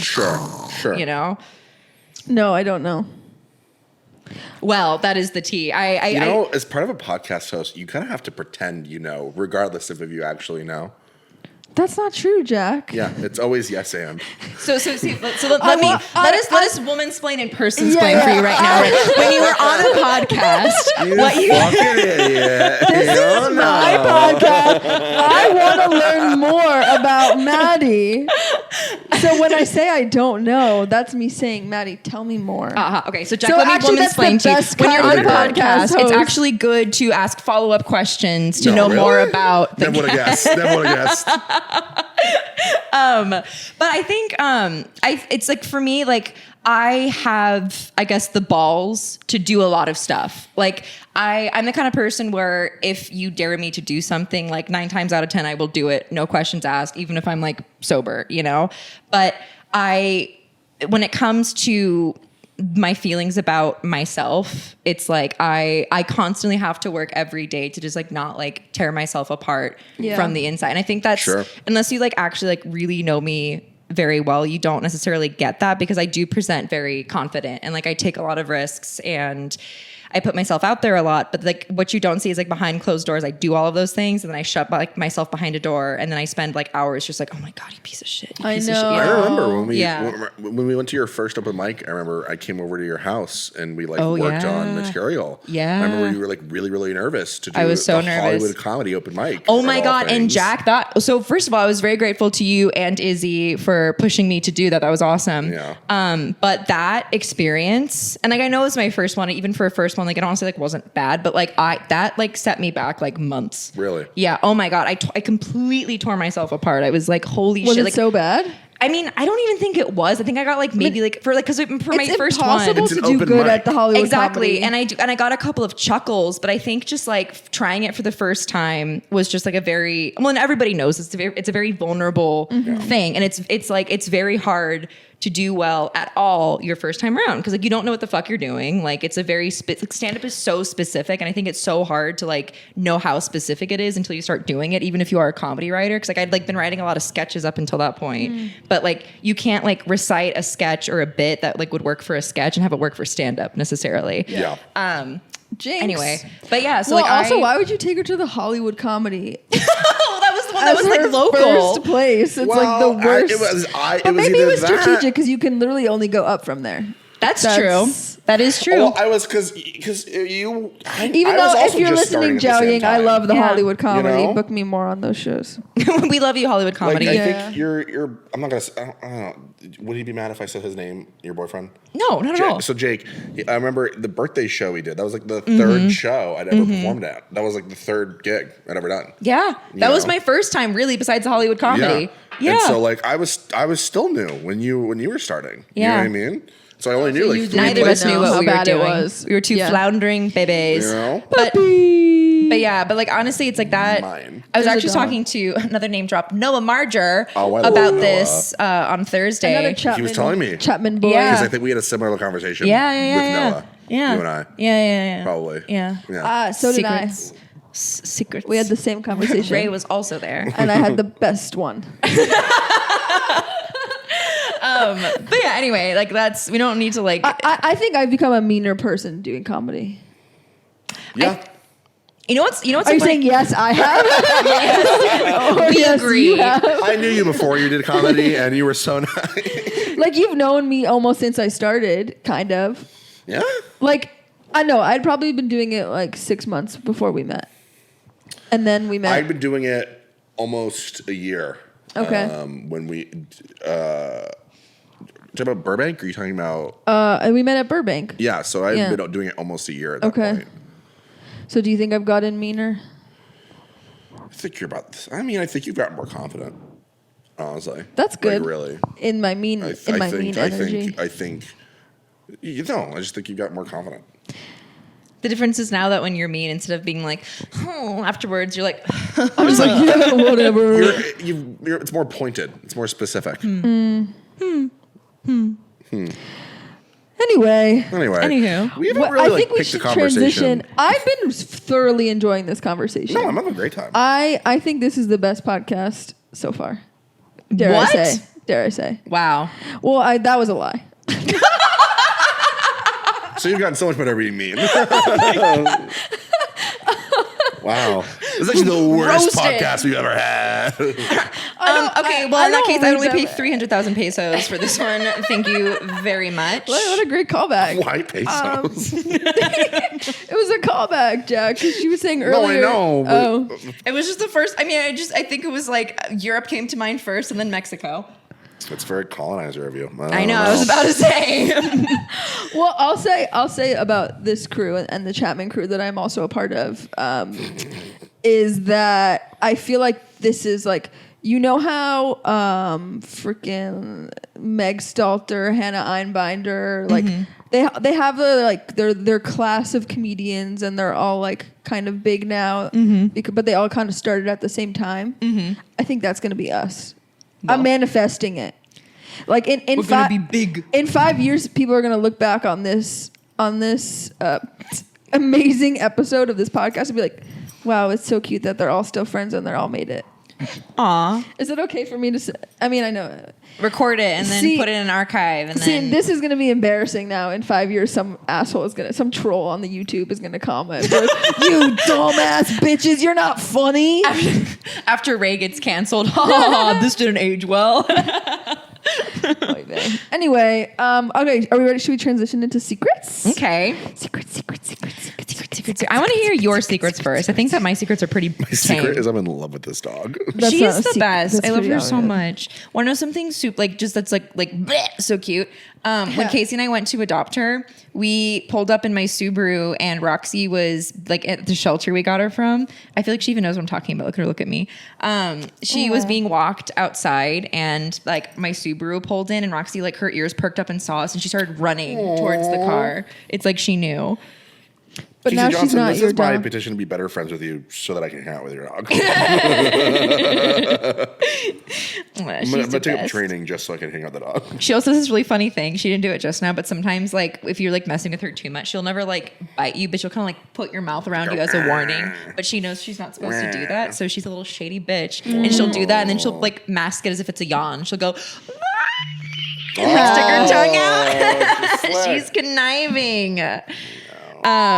Sure. you know. No, I don't know. Well, that is the tea. You know, as part of a podcast host, you kind of have to pretend you know, regardless of if you actually know. That's not true, Jack. Yeah, it's always yes and. So let us woman-splain and person-splain Yeah, for you right now. yeah. When you were on a podcast, what you fucking idiot. This is my podcast. I want to learn more about Maddie. So when I say I don't know, that's me saying, Maddie, tell me more. Okay, so Jack, So let me actually, that's the woman-splain to you. best When you're on kind a of podcast, podcast it's host. actually good to ask follow-up questions to No, know really? more about the Never would have guessed. Never would have guessed. But I think it's like for me, like I have, I guess, the balls to do a lot of stuff. Like I'm the kind of person where if you dare me to do something, like 9 times out of 10, I will do it. No questions asked, even if I'm like sober, you know? But when it comes to my feelings about myself, it's like I constantly have to work every day to just like not like tear myself apart from the inside. And I think that's unless you like actually like really know me very well, you don't necessarily get that, because I do present very confident and like I take a lot of risks and I put myself out there a lot, but like what you don't see is like behind closed doors, I do all of those things and then I shut like myself behind a door and then I spend like hours just like, oh my God, you piece of shit. You piece of shit. I remember when Yeah. when we went to your first open mic. I remember I came over to your house and we like worked on material. Yeah. I remember you were like really, really nervous to do I was so the nervous. Hollywood comedy open mic. Oh my God. And Jack, so first of all, I was very grateful to you and Izzy for pushing me to do that. That was awesome. Yeah. But that experience, and like I know it was my first one, even for a first one, like it honestly like wasn't bad, but like that like set me back like months. Really? Yeah. Oh my God. I completely tore myself apart. I was like, holy Was shit. it Like, so bad? I mean, I don't even think it was. I think I got like maybe like for my first one. It's impossible It's to an do open good mic. at the Hollywood Exactly. comedy. And I got a couple of chuckles, but I think just like trying it for the first time was just like a very, well, and everybody knows it's a very vulnerable thing. And it's very hard to do well at all your first time around. Cause like you don't know what the fuck you're doing. Like it's a very, like stand-up is so specific. And I think it's so hard to like know how specific it is until you start doing it, even if you are a comedy writer. Cause like I'd like been writing a lot of sketches up until that point, but like you can't like recite a sketch or a bit that like would work for a sketch and have it work for stand-up necessarily. Yeah. Jinx. Anyway, but yeah, so Well, like also, why would you take her to the Hollywood comedy? oh, that was the one As that was like her local. first place. It's like Well, the worst. it was maybe it either was that- strategic because you can literally only go up from there. That's true. That is true. Well, I was because you. Even I though was if also you're just starting listening, at the Zhao same Ying, I time. love the Yeah. Hollywood comedy. know? Book me more on those shows. We love you, Hollywood Like comedy. I Yeah. think you're. I'm not gonna. I don't know. Would he be mad if I said his name? Your boyfriend? No, not at all. So Jake, I remember the birthday show we did. That was like the third show I'd ever performed at. That was like the third gig I'd ever done. Yeah, that was know? my first time really, besides the Hollywood comedy. Yeah. And so like I was still new when you were starting. Yeah. You know what I mean? So I only knew like you three Neither of us know knew places. what how we were bad it doing. was. We were two Yeah. floundering babies. You know? But yeah, but like honestly, it's like that. Mine. I was There's a actually dog. talking to another name drop, Noah Marger, Oh, I love about Noah. this on Thursday. Another Chapman. was telling me. Chapman boy. Yeah. Because I think we had a similar conversation. yeah. With Noah. Yeah. You and I. Yeah. Probably. Yeah. Yeah. So did I. Secrets. We had the same conversation. Ray was also there. and I had the best one. But yeah, anyway, like we don't need to like. I think I've become a meaner person doing comedy. Yeah. You know what's Are you so funny? saying yes, I have? Oh, We yes, agree. you have. I knew you before you did comedy, and you were so nice. Like you've known me almost since I started, kind of. Yeah. Like I know I'd probably been doing it like 6 months before we met, and then we met. I'd been doing it almost a year. Okay. When we talking about Burbank? Or are you talking about? and we met at Burbank. Yeah. So I've Yeah. been doing it almost a year at that Okay. point. So do you think I've gotten meaner? I think you're about this. I mean, I think you've gotten more confident. Honestly, That's good. Like, really. In my mean, I mean energy. think. You know, I just think you've got more confident. The difference is now that when you're mean, instead of being like, oh, afterwards, you're like, I'm just like, yeah, whatever. It's more pointed. It's more specific. Anyway. Anywho. we haven't Well, really I like think we picked the should conversation. transition. I've been thoroughly enjoying this conversation. No, I'm having a great time. I think this is the best podcast so far. Dare What? I say? Dare I say? wow. Well, that was a lie. So you've gotten so much better being mean. Wow. This is actually the worst Roasted. podcast we've ever had. Okay, well, in that case, I only paid 300,000 pesos for this one. Thank you very much. What a great callback. Why pesos? It was a callback, Jack, because she was saying No, earlier. I know. Oh, It was just the first. I mean, I think it was like Europe came to mind first, and then Mexico. It's very colonizer of you. I know. I was about to say. Well, I'll say about this crew and the Chapman crew that I'm also a part of, is that I feel like this is like, you know how freaking Meg Stalter, Hannah Einbinder, like they have a like their class of comedians, and they're all like kind of big now, but they all kind of started at the same time. I think that's gonna be us. Well, I'm manifesting it. Like in we're gonna be big. In 5 years, people are gonna look back on this amazing episode of this podcast and be like, "Wow, it's so cute that they're all still friends and they're all made it." Aw. Is it okay for me to say? I mean, I know. Record it and then put it in an archive. And then this is going to be embarrassing now. In 5 years, some troll on the YouTube is going to comment, like, "You dumbass bitches, you're not funny." After Raye gets canceled, this didn't age well. Anyway, okay, are we ready? Should we transition into secrets? Okay. Secrets. I want to hear your secrets first. I think that my secrets are pretty My secret is I'm in love with this dog. She is the best. That's I love her pretty so obvious. much. Want to know something that's like bleh, so cute? When Casey and I went to adopt her, we pulled up in my Subaru, and Roxy was like at the shelter we got her from. I feel like she even knows what I'm talking about. Look at me. She was being walked outside, and like my Subaru pulled in, and Roxy, like, her ears perked up and saw us, and she started running towards the car. It's like she knew. But Casey now Johnson, she's not this your is my dog. petition to be better friends with you so that I can hang out with your dog. I'm going to take up training just so I can hang out with the dog. She also has this really funny thing. She didn't do it just now, but sometimes, like, if you're like messing with her too much, she'll never like bite you, but she'll kind of like put your mouth around you as a warning. But she knows she's not supposed to do that, so she's a little shady bitch, and she'll do that, and then she'll like mask it as if it's a yawn. She'll go. Stick her tongue out. She's conniving.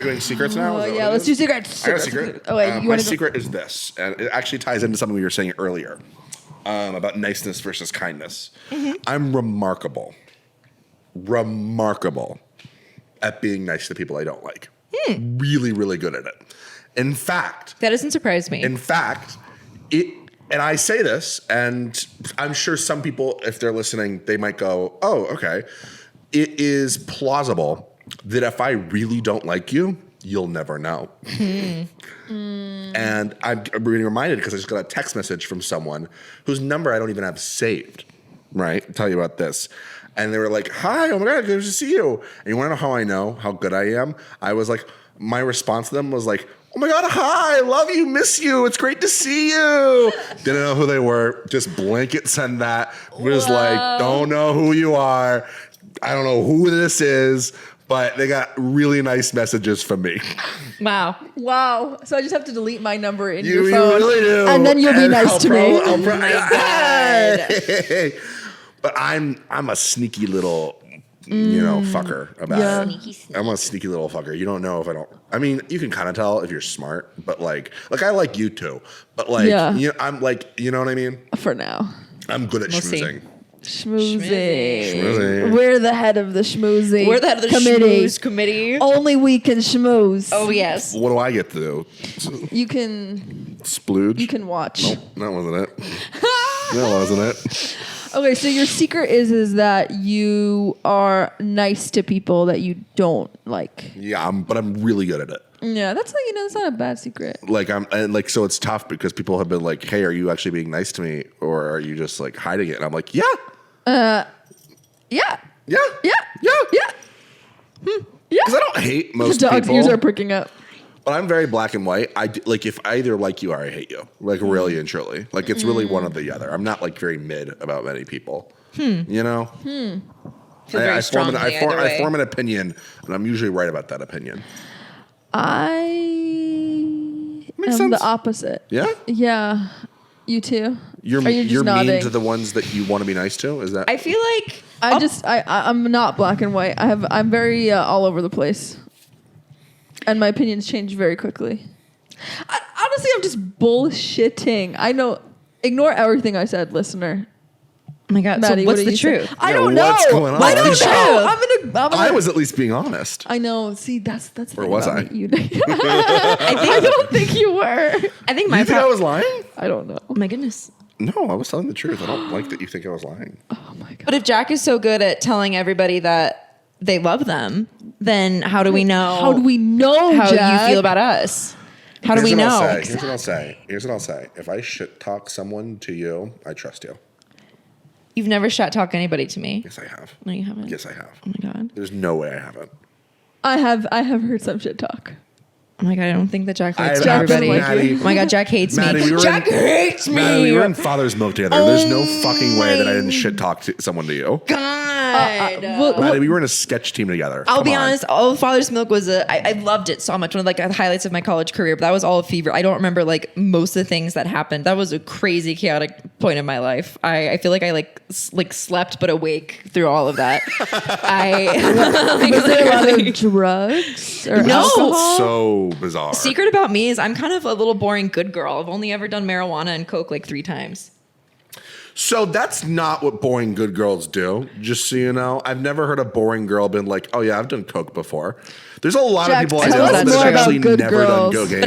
Doing secrets now? Oh Is that yeah, what it let's is? do secrets. I got a secret. Oh wait, you my want to go? secret is this, and it actually ties into something we were saying earlier about niceness versus kindness. I'm remarkable at being nice to people I don't like. Really, really good at it. In fact, That doesn't surprise me. and I say this, and I'm sure some people, if they're listening, they might go, "Oh, okay." It is plausible that if I really don't like you, you'll never know. And I'm being reminded because I just got a text message from someone whose number I don't even have saved, right? I'll tell you about this. And they were like, "Hi, oh my God, good to see you." And you want to know how I know how good I am? I was like, my response to them was like, "Oh my God, hi, I love you, miss you, it's great to see you." Didn't know who they were, just blanket send that. Was like, "Don't know who you are. I don't know who this is." But they got really nice messages from me. Wow. Wow. So I just have to delete my number in You your phone. really do. And then you'll be nice to me. Oh my God. But I'm a sneaky little, fucker about Yeah. it. I'm a sneaky little fucker. You don't know if I don't. I mean, you can kind of tell if you're smart, but like I like you too. But like, Yeah. I'm like, you know what I mean? For now. I'm good at We'll see. schmoozing. Schmoozing. Schmoozing. We're the head of the schmoozing We're the head of the committee. schmooze committee. Only we can schmooze. Oh, yes. What do I get to do? You can Splooge? watch. Nope, that wasn't it. That wasn't it. Okay, so your secret is that you are nice to people that you don't like. Yeah, but I'm really good at it. Yeah, that's like, that's not a bad secret. So it's tough because people have been like, "Hey, are you actually being nice to me, or are you just like hiding it?" And I'm like, "Yeah, Yeah. yeah, Yeah. yeah." Yeah. Yeah. Because I don't hate The most dog's people, ears are pricking up. but I'm very black and white. Like if I either like you or I hate you, like really and truly. Like it's really one or the other. I'm not like very mid about many people. You know. Feel very I strongly either way. form an opinion, and I'm usually right about that opinion. I Makes am sense. the opposite. Yeah. Yeah. You too? You're Or you're just mean nodding? to the ones that you want to be nice to. Is that? I feel like I'm not black and white. I'm very all over the place, and my opinions change very quickly. Honestly, I'm just bullshitting. I know. Ignore everything I said, listener. oh my God. Maddie, So what what's do the you say? truth? I Yeah, don't know. what's going on? I don't What's the know. truth? I was at least being honest. I know. See, that's. The Or thing was about I? me. You, I I don't think you were. think my You think I was lying? I don't know. Oh my goodness. No, I was telling the truth. I don't like that you think I was lying. Oh my god. But if Jack is so good at telling everybody that they love them, then how do we know? How do we know, how Jack? you feel about us? How do Here's we what know? I'll say. Here's what I'll say. If I shit talk someone to you, I trust you. You've never shit talked anybody to me. Yes, I have. No, you haven't. Yes, I have. Oh my god. There's no way I haven't. I have heard some shit talk. Oh my god. I don't think that Jack likes Jack doesn't everybody. like you. Oh my god. Jack hates Maddie, me. Jack hates me. Maddie, we were in Father's Milk together. There's no fucking way that I didn't shit talk to someone to you. God. Maddie, we were in a sketch team together. I'll Come be on. honest, all of Father's Milk was I loved it so much. One of like the highlights of my college career, but that was all a fever. I don't remember like most of the things that happened. That was a crazy, chaotic point in my life. I feel like I like slept but awake through all of that. Was there a lot of drugs or No. alcohol? So bizarre. Secret about me is I'm kind of a little boring good girl. I've only ever done marijuana and coke like 3 times. So that's not what boring good girls do. Just so you know, I've never heard a boring girl been like, "Oh yeah, I've done coke before." There's a lot Jack, of people I tell know us that more have about actually good never girls. done cocaine.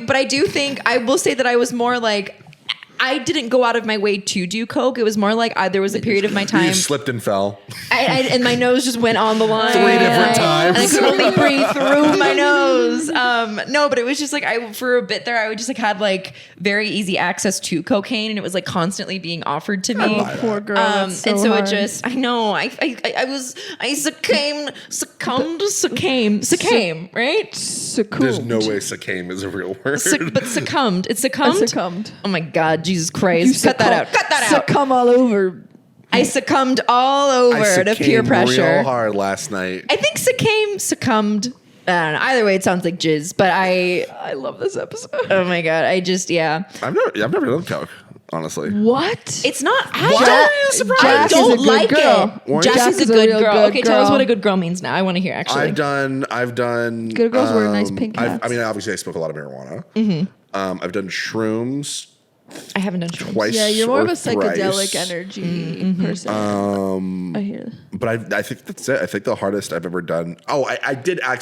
But I do think I will say that I was more like I didn't go out of my way to do coke. It was more like there was a period of my You time just slipped and fell. and my nose just went on the line 3 different times. and I could only breathe through my nose. No, but it was just like for a bit there I would just like had like very easy access to cocaine and it was like constantly being offered to me. Oh, poor girl. That's so and so hard. it just I know I succumbed, right? There's no way "succumb" is a real word. But succumbed. It's succumbed. I succumbed. Oh my God, Jesus Christ! Cut that out. Cut that out. Succumb all over. I succumbed all over I to peer succumbed pressure. real hard last night. I think succumbed. I don't know. Either way, it sounds like jizz. But I love this episode. oh my God, I just yeah. I've never done coke, honestly. What? It's not. Why are you surprised? I Jack is a don't good like girl. it. Jack Jack is a is a good real girl. good Okay, tell us girl. what a good girl means now. I want to hear actually. I've done. Good girls wear nice pink hats. I mean, obviously, I smoke a lot of marijuana. Mm-hmm. I've done shrooms I haven't done shrooms. twice. Yeah, you're more of a or psychedelic thrice. energy person. I hear that. But I think that's it. I think the hardest I've ever done. Oh, I did. I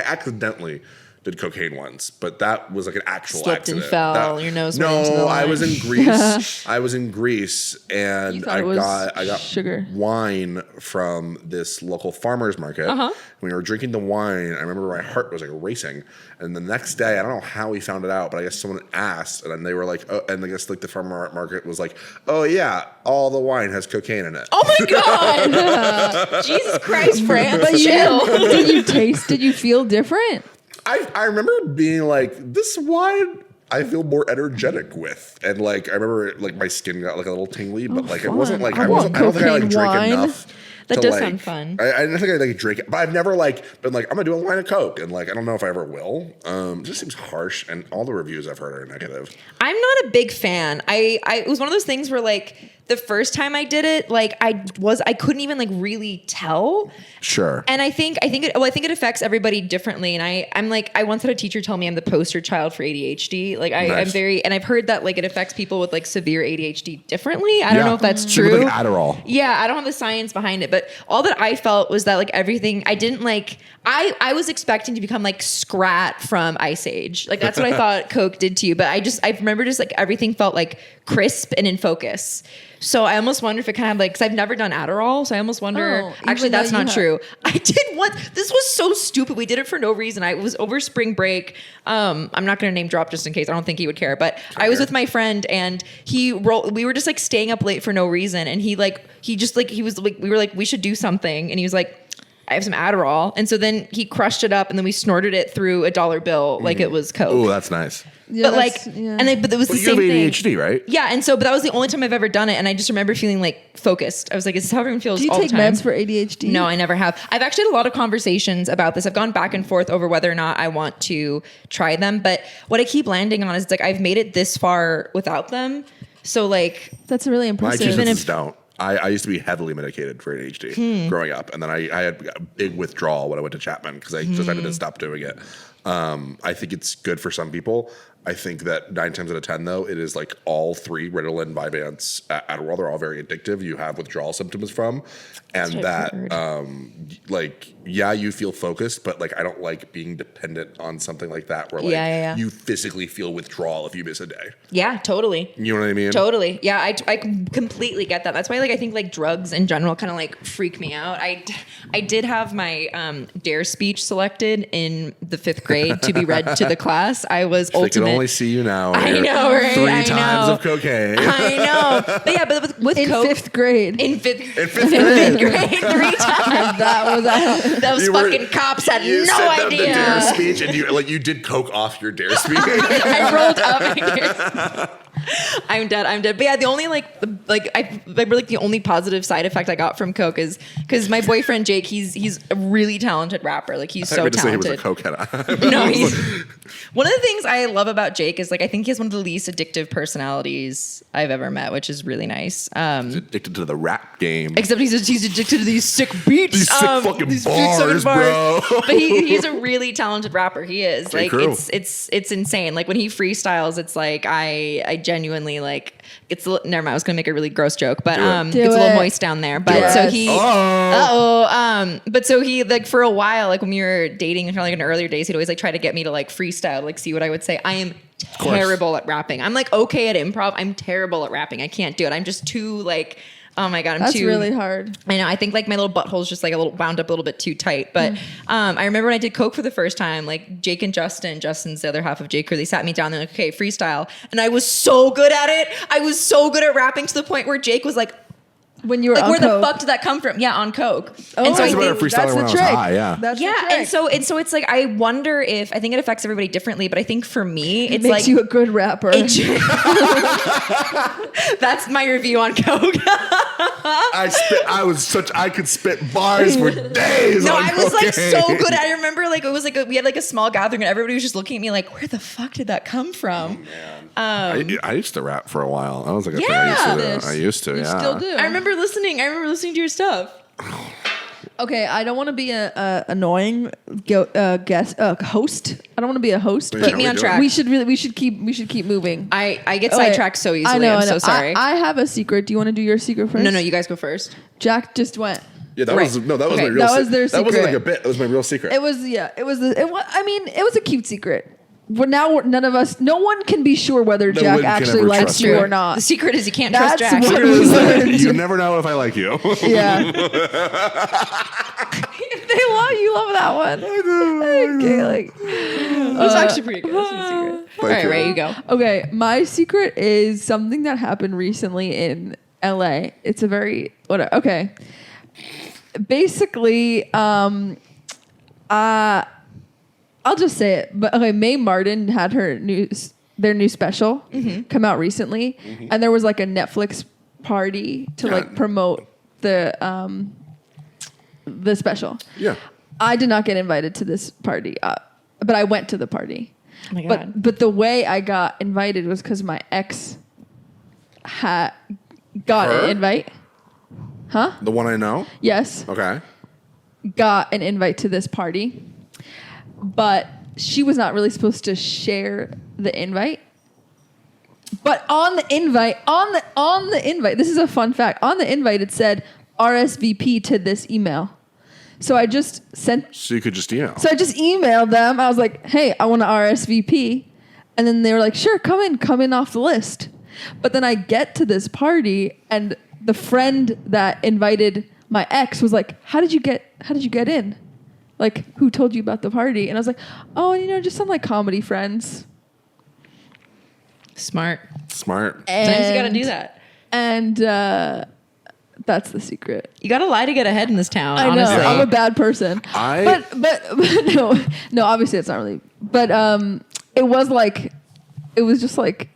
accidentally did cocaine once, but that was like an actual Slipped and accident. fell, your nose went into the No, I line. was in Greece. I was in Greece, You and thought I it was got sugar. wine from this local farmer's market. Uh-huh. When we were drinking the wine, I remember my heart was like racing. And the next day, I don't know how we found it out, but I guess someone asked, and then they were like, "Oh," and I guess like the farmer market was like, "Oh yeah, all the wine has cocaine in it." Oh my God! Jesus Christ, Fran, But chill. did you taste? Did you feel different? I remember being like, this wine I feel more energetic with. And like I remember like my skin got like a little tingly, but like it fun. wasn't like I I want don't think I like cocaine drank wine. enough. That to, does like- sound fun. I didn't think I like drink it, but I've never like been like I'm gonna do a line of coke, and like I don't know if I ever will. It just seems harsh, and all the reviews I've heard are negative. I'm not a big fan. It was one of those things where like the first time I did it, like I couldn't even like really tell. Sure. And I think it affects everybody differently. And I'm like, I once had a teacher tell me I'm the poster child for ADHD. Like I'm Nice. and I've heard that like it affects people with like severe ADHD differently. I don't know if that's Same with, true. like Adderall. Yeah, I don't have the science behind it, but all that I felt was that like everything I didn't like. I was expecting to become like Scrat from Ice Age. Like that's what I thought Coke did to you. But I remember just like everything felt like crisp and in focus. So I almost wonder if it kind of like, because I've never done Adderall, so I almost wonder. Oh, Actually, even though that's you not have- true. I did once. This was so stupid. We did it for no reason. I was over spring break. I'm not going to name drop just in case. I don't think he would care. But I was with my friend, and we were just like staying up late for no reason. And we were like, we should do something. And he was like, I have some Adderall. And so then he crushed it up, and then we snorted it through a dollar bill like it was Coke. Oh, that's nice. Yeah, But like, that's- yeah. but it was But the you have same thing. ADHD, right? Yeah, and so, but that was the only time I've ever done it, and I just remember feeling like focused. I was like, "Is this how everyone feels Do you all take the time?" meds for ADHD? No, I never have. I've actually had a lot of conversations about this. I've gone back and forth over whether or not I want to try them, but what I keep landing on is like I've made it this far without them. So like, That's really My impressive. two Even senses if- don't. I used to be heavily medicated for ADHD growing up, and then I had a big withdrawal when I went to Chapman because I decided to stop doing it. I think it's good for some people. I think that 9 times out of 10, though, it is like all 3 Ritalin, Vyvanse, Adderall. They're all very addictive. You have withdrawal symptoms from, and that like you feel focused, but like I don't like being dependent on something like that where like you physically feel withdrawal if you miss a day. Yeah, totally. You know what I mean? Totally. Yeah, I completely get that. That's why like I think like drugs in general kind of like freak me out. I did have my dare speech selected in the 5th grade to be read to the class. I was ultimate. They can only see you now. I know, right? 3 I times know. of cocaine. I know. But yeah, but with in coke, 5th grade. in fifth In 5th grade. grade, 3 times. Those You fucking cops had You no sent them idea. the dare speech, and you did coke off your dare speech. I rolled up. I'm dead. But yeah, the only the only positive side effect I got from coke is because my boyfriend Jake, he's a really talented rapper. Like he's so talented. Say he was a cokehead. No, he's one of the things I love about Jake is like I think he has one of the least addictive personalities I've ever met, which is really nice. He's addicted to the rap game. Except he's addicted to these sick beats, These sick fucking bars, bro. But he's a really talented rapper. He is like crew. it's insane. Like when he freestyles, it's like I genuinely like it's a never mind. I was gonna make a really gross joke, but it's a little moist down there. But so he but so he like for a while, like when we were dating and like in earlier days, he'd always like try to get me to like freestyle, like see what I would say. I am terrible at rapping. I'm like okay at improv. I'm terrible at rapping. I can't do it. I'm just too like oh my God, That's really hard. I know. I think like my little butthole's just like a little wound up a little bit too tight. But I remember when I did coke for the first time, like Jake and Justin's the other half of Jake Crew, they sat me down. They're like, okay, freestyle. And I was so good at it. I was so good at rapping to the point where Jake was like, when you were like, on where coke. the fuck did that come from? Yeah, on coke. Oh, and so That's I what I think freestyling when I was high. Yeah. That's the yeah, trick. and so it's like I wonder if I think it affects everybody differently, but I think for me it it's makes like you a good rapper. That's my review on coke. I could spit bars for days. No, on I was like cocaine. so good. I remember like it was like we had like a small gathering and everybody was just looking at me like, where the fuck did that come from? I used to rap for a while. I was like, Yeah. I used to. You Yeah. still do. I remember listening to your stuff. Okay, I don't want to be a annoying guest host. I don't want to be a host. Keep But me on track. we should keep moving. I get Okay. sidetracked so easily. I know. I'm so sorry. I have a secret. Do you want to do your secret first? No, you guys go first. Jack just went. Yeah, that Right. was my Okay, real. that was their That wasn't like secret. a bit. It was my real secret. It was I mean, it was a cute secret. But now none of us, no one can be sure whether No Jack one can actually ever likes trust you me. or not. The secret is you can't That's trust Jack. what we learned. You never know if I like you. Yeah. They love you. Love that one. Okay, like That's actually pretty good. That's a secret. All right, Ray, you go. okay. My secret is something that happened recently in LA. It's a very whatever. Okay. Basically, I'll just say it. But okay, Mae Martin had their new special come out recently, and there was like a Netflix party to like promote the special. Yeah. I did not get invited to this party, but I went to the party. Oh my God. But the way I got invited was because my ex got Her? an invite. Huh? The one I know. Yes. Okay. Got an invite to this party, but she was not really supposed to share the invite. But on the invite, this is a fun fact. On the invite, it said RSVP to this email. So I just sent. So you could just email. So I just emailed them. I was like, "Hey, I want to RSVP," and then they were like, "Sure, come in off the list." But then I get to this party, and the friend that invited my ex was like, "How did you get in? Like, who told you about the party?" And I was like, "Oh, just some like comedy friends." Smart. Smart. Sometimes you got to do that. And that's the secret. You got to lie to get ahead in this town. I know. Honestly, I'm a bad person. But no, obviously it's not really. But it was just like.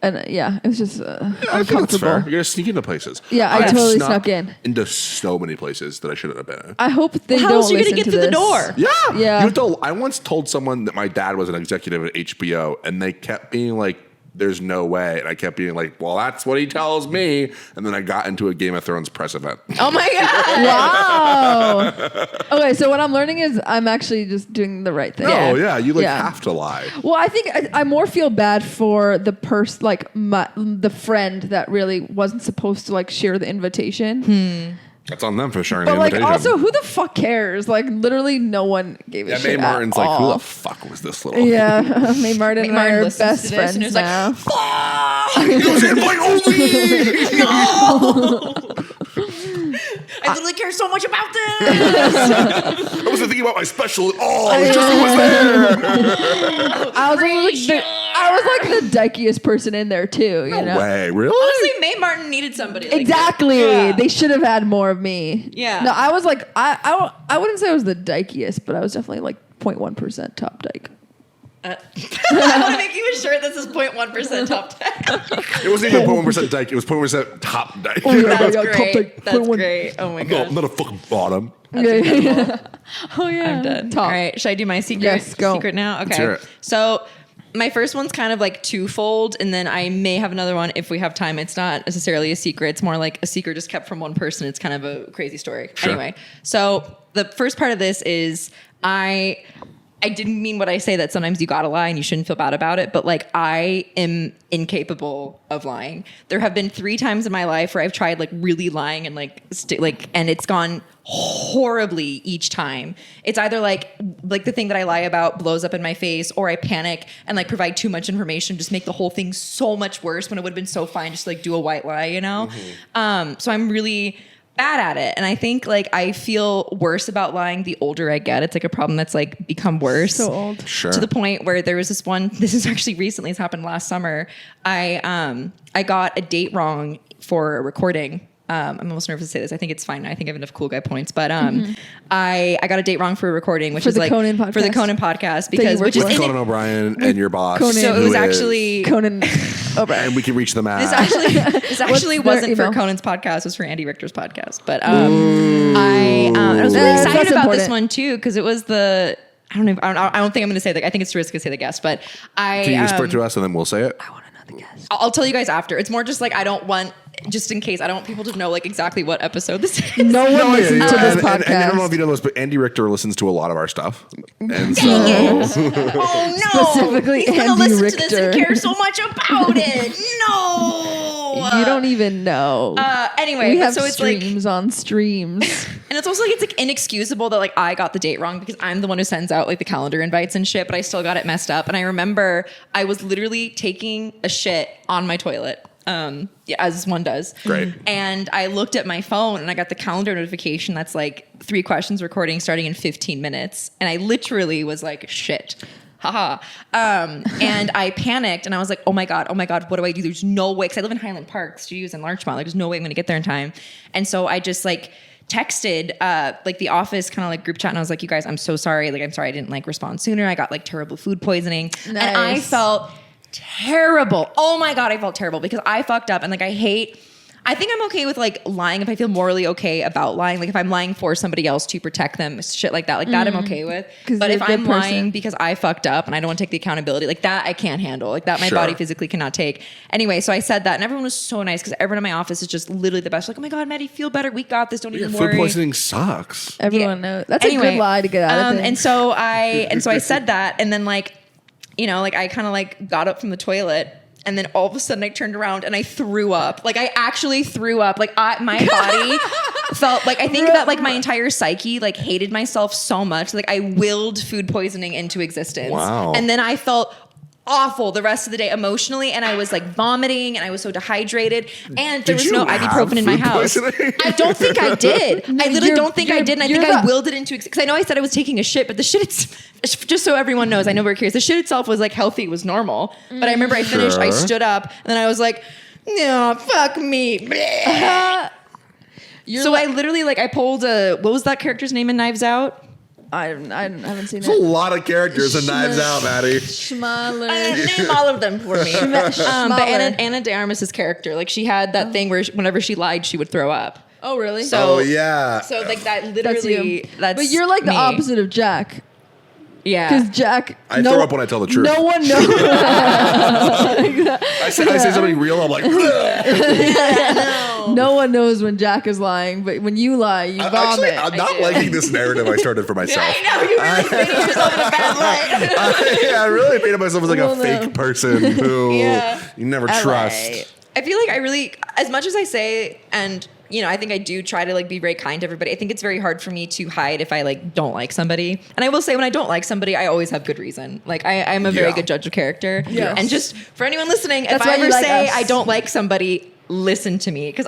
And it was just I feel that's fair. uncomfortable. You're gonna sneak into places. Yeah, I have totally snuck in. into so many places that I shouldn't have been in. I hope they how don't else are you listen gonna get to through the this. door? Yeah. I once told someone that my dad was an executive at HBO, and they kept being like, there's no way. And I kept being like, well, that's what he tells me. And then I got into a Game of Thrones press event. Oh my God. Wow. Okay, so what I'm learning is I'm actually just doing the right thing. No, yeah, you have to lie. Well, I think I more feel bad for the person, like the friend that really wasn't supposed to like share the invitation. That's on them for sharing But the like, invitation. also, who the fuck cares? Like, literally, no one gave a shit. Mae Martin's at like, all. who the fuck was this little? Yeah, Mae Martin and I are listens best to this friends and is now. like, fuck! He was invite only! No! I literally care so much about this. I wasn't thinking about my special at all. Tristan was there. I was like the dykiest person in there too. No you know? way, really? Honestly, Mae Martin needed somebody like Exactly. that. Yeah. They should have had more of me. Yeah. No, I was like, I wouldn't say I was the dykiest, but I was definitely like 0.1% top dyke. I want to make you a shirt that says 0.1% top 10. It wasn't even 0.1% dyke. It was 0.1% top dyke. Oh, yeah. That's Yeah, top great. dyke, That's 0.1. great. Oh my No, God. I'm not a fucking bottom. Yeah. Oh yeah. I'm done. Top. All right. Should I do my secret? Yes, go. Secret now? Let's hear Okay. it. So my first one's kind of like twofold, and then I may have another one if we have time. It's not necessarily a secret. It's more like a secret just kept from one person. It's kind of a crazy story. Sure. Anyway, so the first part of this is I didn't mean what I say, that sometimes you gotta lie and you shouldn't feel bad about it, but like I am incapable of lying. There have been 3 times in my life where I've tried like really lying and and it's gone horribly each time. It's either like the thing that I lie about blows up in my face, or I panic and like provide too much information, just make the whole thing so much worse when it would have been so fine just to like do a white lie, you know? So I'm really bad at it. And I think like I feel worse about lying the older I get. It's like a problem that's like become worse. So old. Sure. To the point where there was this is actually recently, it's happened last summer. I got a date wrong for a recording. I'm almost nervous to say this. I think it's fine. I think I have enough cool guy points, but I got a date wrong for a recording, which For is the like Conan podcast? for the Conan podcast, because worked which is With in Conan O'Brien and your boss. Conan. so it who was is- actually Conan O'Brien. And we can reach them at. this actually What's their wasn't for email? Conan's podcast. It was for Andy Richter's podcast. But I was really That's excited about this important. one too, because it was the I don't think I'm going to say I think it's too risky to say the guest, but Can you whisper to us and then we'll say it? I want to know the guest. I'll tell you guys after. It's more just like I don't want, just in case, I don't want people to know like exactly what episode this is. No one listens to this and podcast. I don't know if you know this, but Andy Richter listens to a lot of our stuff. And so, Oh no! Specifically He's gonna Andy listen to this Richter. and care so much about it. No, You don't even know. Anyway, we but have so it's like, streams on streams. and it's also like it's like inexcusable that like I got the date wrong because I'm the one who sends out like the calendar invites and shit, but I still got it messed up. And I remember I was literally taking a shit on my toilet. Yeah, as one does. Great. And I looked at my phone and I got the calendar notification that's like 3 questions recording starting in 15 minutes. And I literally was like, shit. Haha. And I panicked and I was like, oh my God, what do I do? There's no way. Cause I live in Highland Park, studios in Larchmont. Like there's no way I'm going to get there in time. And so I just like texted like the office kind of like group chat, and I was like, you guys, I'm so sorry. Like, I'm sorry I didn't like respond sooner. I got like terrible food poisoning. And I Nice. felt terrible. Oh my God, I felt terrible because I fucked up. And like, I think I'm okay with like lying if I feel morally okay about lying. Like if I'm lying for somebody else to protect them, shit like that. Like that I'm okay with. 'Cause But you're if a good I'm person. lying because I fucked up and I don't want to take the accountability, like that I can't handle. Like that my Sure. body physically cannot take. Anyway, so I said that and everyone was so nice because everyone in my office is just literally the best. Like, oh my God, Maddie, feel better. We got this. Don't even food worry. poisoning sucks. Everyone knows. That's a good lie to get out of things. And so I said that, and then like, you know, like I kind of like got up from the toilet, and then all of a sudden I turned around and I threw up. Like I actually threw up. Like my body felt like, I think that like my entire psyche like hated myself so much. Like I willed food poisoning into existence. Wow. And then I felt awful the rest of the day emotionally, and I was like vomiting and I was so dehydrated, and there Did was you no have ibuprofen in my food house. poisoning? I don't think I did. I literally You're- don't think I did, and I think you're I the- willed it into because I know I said I was taking a shit, but the shit it's just so everyone knows, I know we're curious, the shit itself was like healthy, was normal, but I remember I finished, I Sure. stood up, and then I was like, no, fuck me. So I literally like I pulled what was that character's name in Knives Out? I haven't seen There's a it. lot of characters in Knives Out, Maddie. Schmaler. Name all of them for me. But Schmaler. Anna de Armas's character, like she had that thing where whenever she lied, she would throw up. Oh, really? So Oh, yeah. So like that That's literally you. that's But you're like the me. opposite of Jack. Yeah. Because Jack, I throw up when I tell the truth. No one knows. I say something real, I'm like, No one knows when Jack is lying, but when you lie, you vomit. actually, I'm not liking this narrative I started for myself. I know, you really painted yourself in a bad light. I really painted myself as like a fake person who you never trust. I feel like I really, as much as I say, and I think I do try to like be very kind to everybody. I think it's very hard for me to hide if I like don't like somebody. And I will say when I don't like somebody, I always have good reason. Like I'm a very good judge of character. Yes. And just for anyone listening, That's if I why you ever like say us. I don't like somebody, listen to me because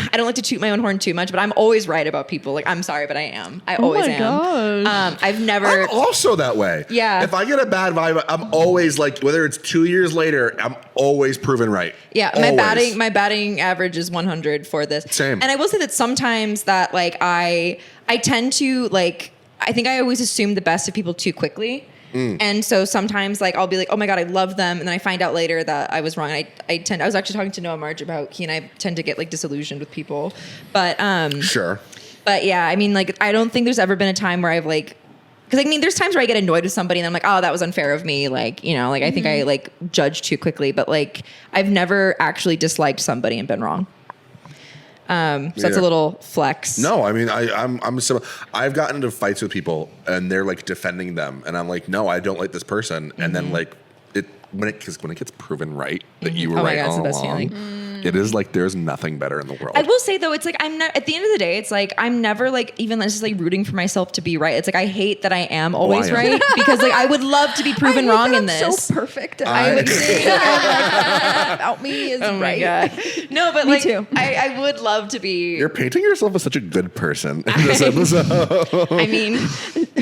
I don't like to toot my own horn too much, but I'm always right about people. Like, I'm sorry, but I am. I always am. Gosh. I've never. I'm also that way. Yeah. If I get a bad vibe, I'm always like, whether it's 2 years later, I'm always proven right. Yeah, Always. my batting average is 100 for this. Same. And I will say that sometimes that like I tend to like I think I always assume the best of people too quickly. And so sometimes like I'll be like, oh my God, I love them. And then I find out later that I was wrong. I was actually talking to Noah Marge about he and I tend to get like disillusioned with people. But Sure. But yeah, I mean like I don't think there's ever been a time where I've like because I mean there's times where I get annoyed with somebody and I'm like, oh, that was unfair of me. Like, like I think I like judge too quickly, but like I've never actually disliked somebody and been wrong. So that's a little flex. No, I mean, I've gotten into fights with people and they're like defending them, and I'm like, no, I don't like this person, and then like when it gets proven right that you were Oh my right God, it's all the best along, it is like there's nothing better in the world. I will say though, it's like I'm not at the end of the day. It's like I'm never like even necessarily rooting for myself to be right. It's like I hate that I am always I am. right because like I would love to be proven wrong in this. So perfect. I would say about me is Oh my right. God. No, but Me like too. I would love to be. You're painting yourself as such a good person in this episode. I mean,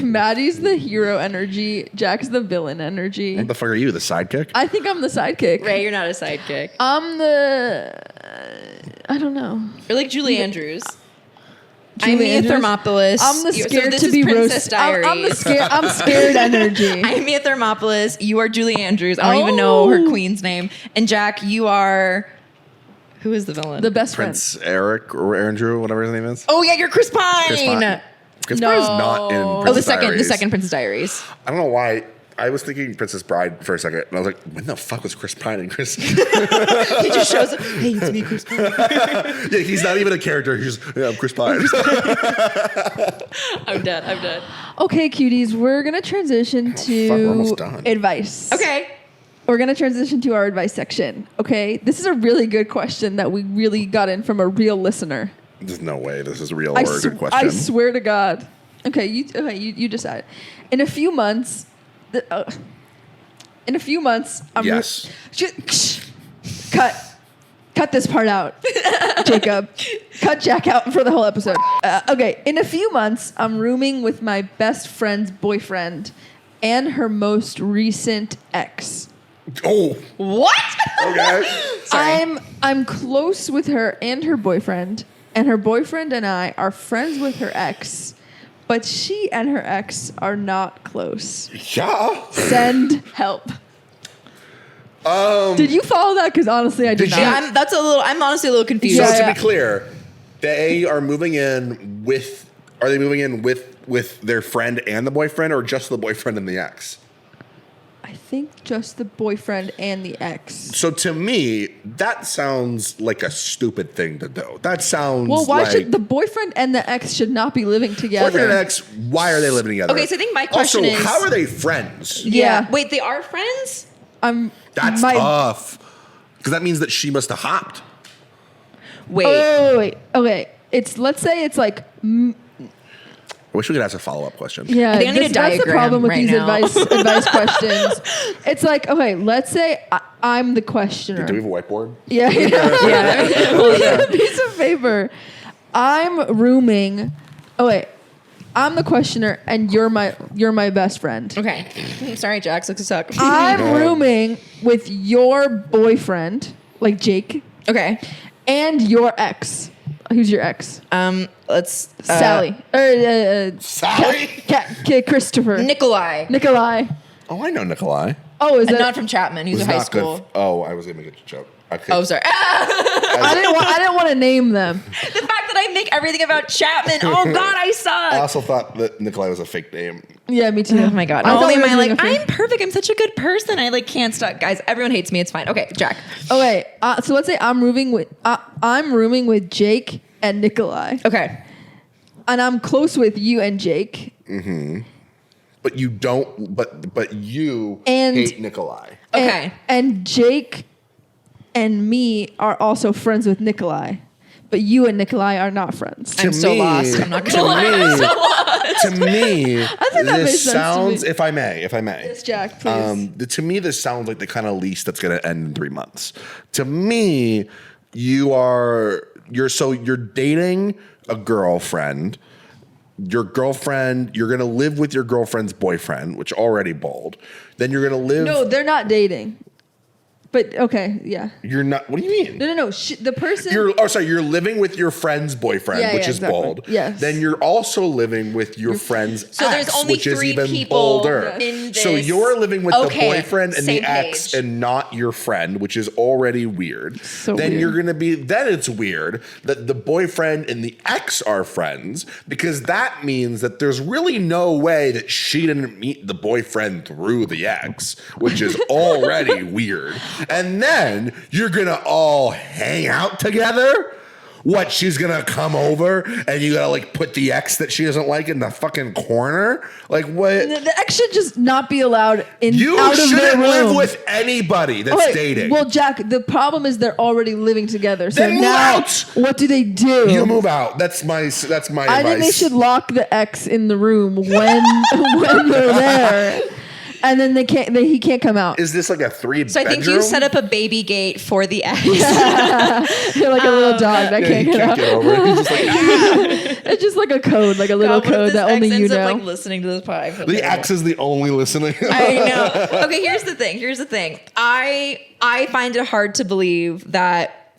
Maddie's the hero energy. Jack's the villain energy. What the fuck are you, the sidekick? I think I'm the sidekick. Raye, you're not a sidekick. I'm the. I don't know. You're like Julie Andrews. Julie I'm Mia Andrews? Thermopolis. I'm the So scared this to is be Princess roasted. Diaries. I'm scared energy. I'm Mia Thermopolis. You are Julie Andrews. I don't even know her queen's name. And Jack, you are. Who is the villain? The best Prince Eric or Andrew, whatever his name is. Oh yeah, you're Chris Pine. Chris Pine. Chris Pine is not in Oh, Princess the Diaries. second Princess Diaries. I don't know why. I was thinking Princess Bride for a second, and I was like, when the fuck was Chris Pine and Chris? He just shows up. Hey, it's me, Chris Pine. Yeah, he's not even a character. He's just, I'm Chris Pine. I'm dead. friend. Okay, cuties, we're gonna transition to we're almost done. advice. Okay. We're going to transition to our advice section. Okay. This is a really good question that we really got in from a real listener. There's no way this is real or a good question. I swear to God. Okay. You decide. In a few months, I'm Yes. Cut this part out, Jacob. Cut Jack out for the whole episode. Okay. In a few months, I'm rooming with my best friend's boyfriend and her most recent ex. Oh, What? okay. I'm close with her and her boyfriend and I are friends with her ex, but she and her ex are not close. Yeah. Send help. Did you follow that? Because honestly, I did Did not. you? I'm honestly a little confused. So Yeah. to be clear, they are moving in with. Are they moving in with their friend and the boyfriend, or just the boyfriend and the ex? I think just the boyfriend and the ex. So to me, that sounds like a stupid thing to do. That sounds Well, why like should the boyfriend and the ex should not be living together? boyfriend and ex. Why are they living together? Okay, so I think my question also, is- how are they friends? Yeah. Wait, they are friends? That's tough. Because that means that she must have hopped. Wait. Wait. Okay. Let's say it's like. I wish we could ask a follow-up question. Yeah, I think I need a that's the diagram problem with right these now. advice questions. It's like, okay, let's say I'm the questioner. Do we have a whiteboard? Yeah. Yeah. A piece of paper. I'm rooming. Oh wait, I'm the questioner, and you're my best friend. Okay. Sorry, Jax. Looks suck. I'm rooming with your boyfriend, like Jake, Okay. and your ex. Who's your ex? Let's Sally. Sally? Christopher. Nikolai. Nikolai. Oh, I know Nikolai. Oh, is And that not from Chapman. He's Who's a high not good school. Oh, I was going to make a joke. Okay. Oh, sorry. I didn't want to name them. The fact that I make everything about Chapman. Oh God, I suck. I also thought that Nikolai was a fake name. Yeah, me too. Oh my God. I thought Only we were am I doing like, a thing. I'm perfect. I'm such a good person. I like can't stop. Guys, everyone hates me. It's fine. Okay, Jack. Okay, so let's say I'm rooming with Jake and Nikolai, Okay. and I'm close with you and Jake. But you don't. But you And- hate Nikolai. Okay. And Jake and me are also friends with Nikolai, but you and Nikolai are not friends. I'm so lost. I'm not gonna lie. I'm so lost. To me, I think that this makes sense to sounds. me. If I may. Yes, Jack, please. To me, this sounds like the kind of lease that's going to end in 3 months. To me, you're dating a girlfriend. Your girlfriend, you're going to live with your girlfriend's boyfriend, which already bold. Then you're going to live. No, they're not dating. But okay, yeah. You're not. What do you mean? No. The person. You're living with your friend's boyfriend, Yeah, which yeah, is exactly. bold. Yes. Then you're also living with your friend's So ex, there's only which is 3 even people bolder. in this. So you're living with the Okay, boyfriend and the same ex, page. and not your friend, which is already weird. So then weird. you're gonna be. Then it's weird that the boyfriend and the ex are friends, because that means that there's really no way that she didn't meet the boyfriend through the ex, which is already weird. And then you're gonna all hang out together. What, she's gonna come over and you gotta like put the ex that she doesn't like in the fucking corner? Like what? The ex should just not be allowed in. You out of their shouldn't live room. with anybody that's Okay, dating. Well, Jack, the problem is they're already living together. So Then move now, out. what do they do? you move out. That's my I advice. think they should lock the ex in the room when when they're there, and then he can't come out. Is this like a 3-bedroom? So I think you set up a baby gate for the ex. You're like a little dog that Yeah, can't you get can't out. get over it. He's just like, It's just like a code, like a little God, what if code this that ex only you ends know. up, like listening to this podcast. the ex is the only listening. I know. Okay, here's the thing. I find it hard to believe that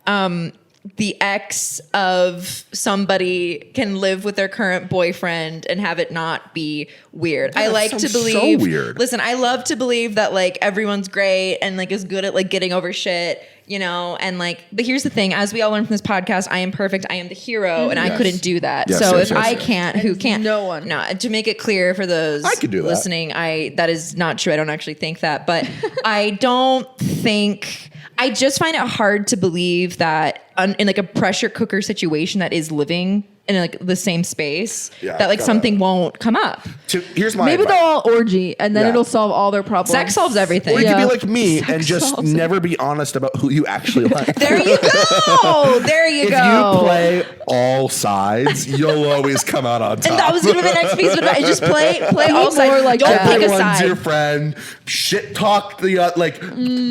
the ex of somebody can live with their current boyfriend and have it not be weird. I like to sounds so believe. weird. Listen, I love to believe that like everyone's great and like is good at like getting over shit, you know, and like. But here's the thing: as we all learn from this podcast, I am perfect. I am the hero, and I Yes. couldn't do that. Yes, so yes, if yes, I yes. can't, who can't? No one. No, to make it clear for those I could do that. listening, that is not true. I don't actually think that, but I don't think. I just find it hard to believe that in like a pressure cooker situation that is living in like the same space, Yeah, that like gotta- something won't come up. Here's my Maybe advice. they'll all orgy, and then Yeah. it'll solve all their problems. Sex solves everything. Or you Yeah. could be like me Sex and just solves it. never be honest about who you actually like. There you go. There you If go. you play all sides, you'll always come out on top. and that was gonna be the next piece of advice. Just play all more sides. like Don't that. pick a Everyone's your side. friend. Shit talk the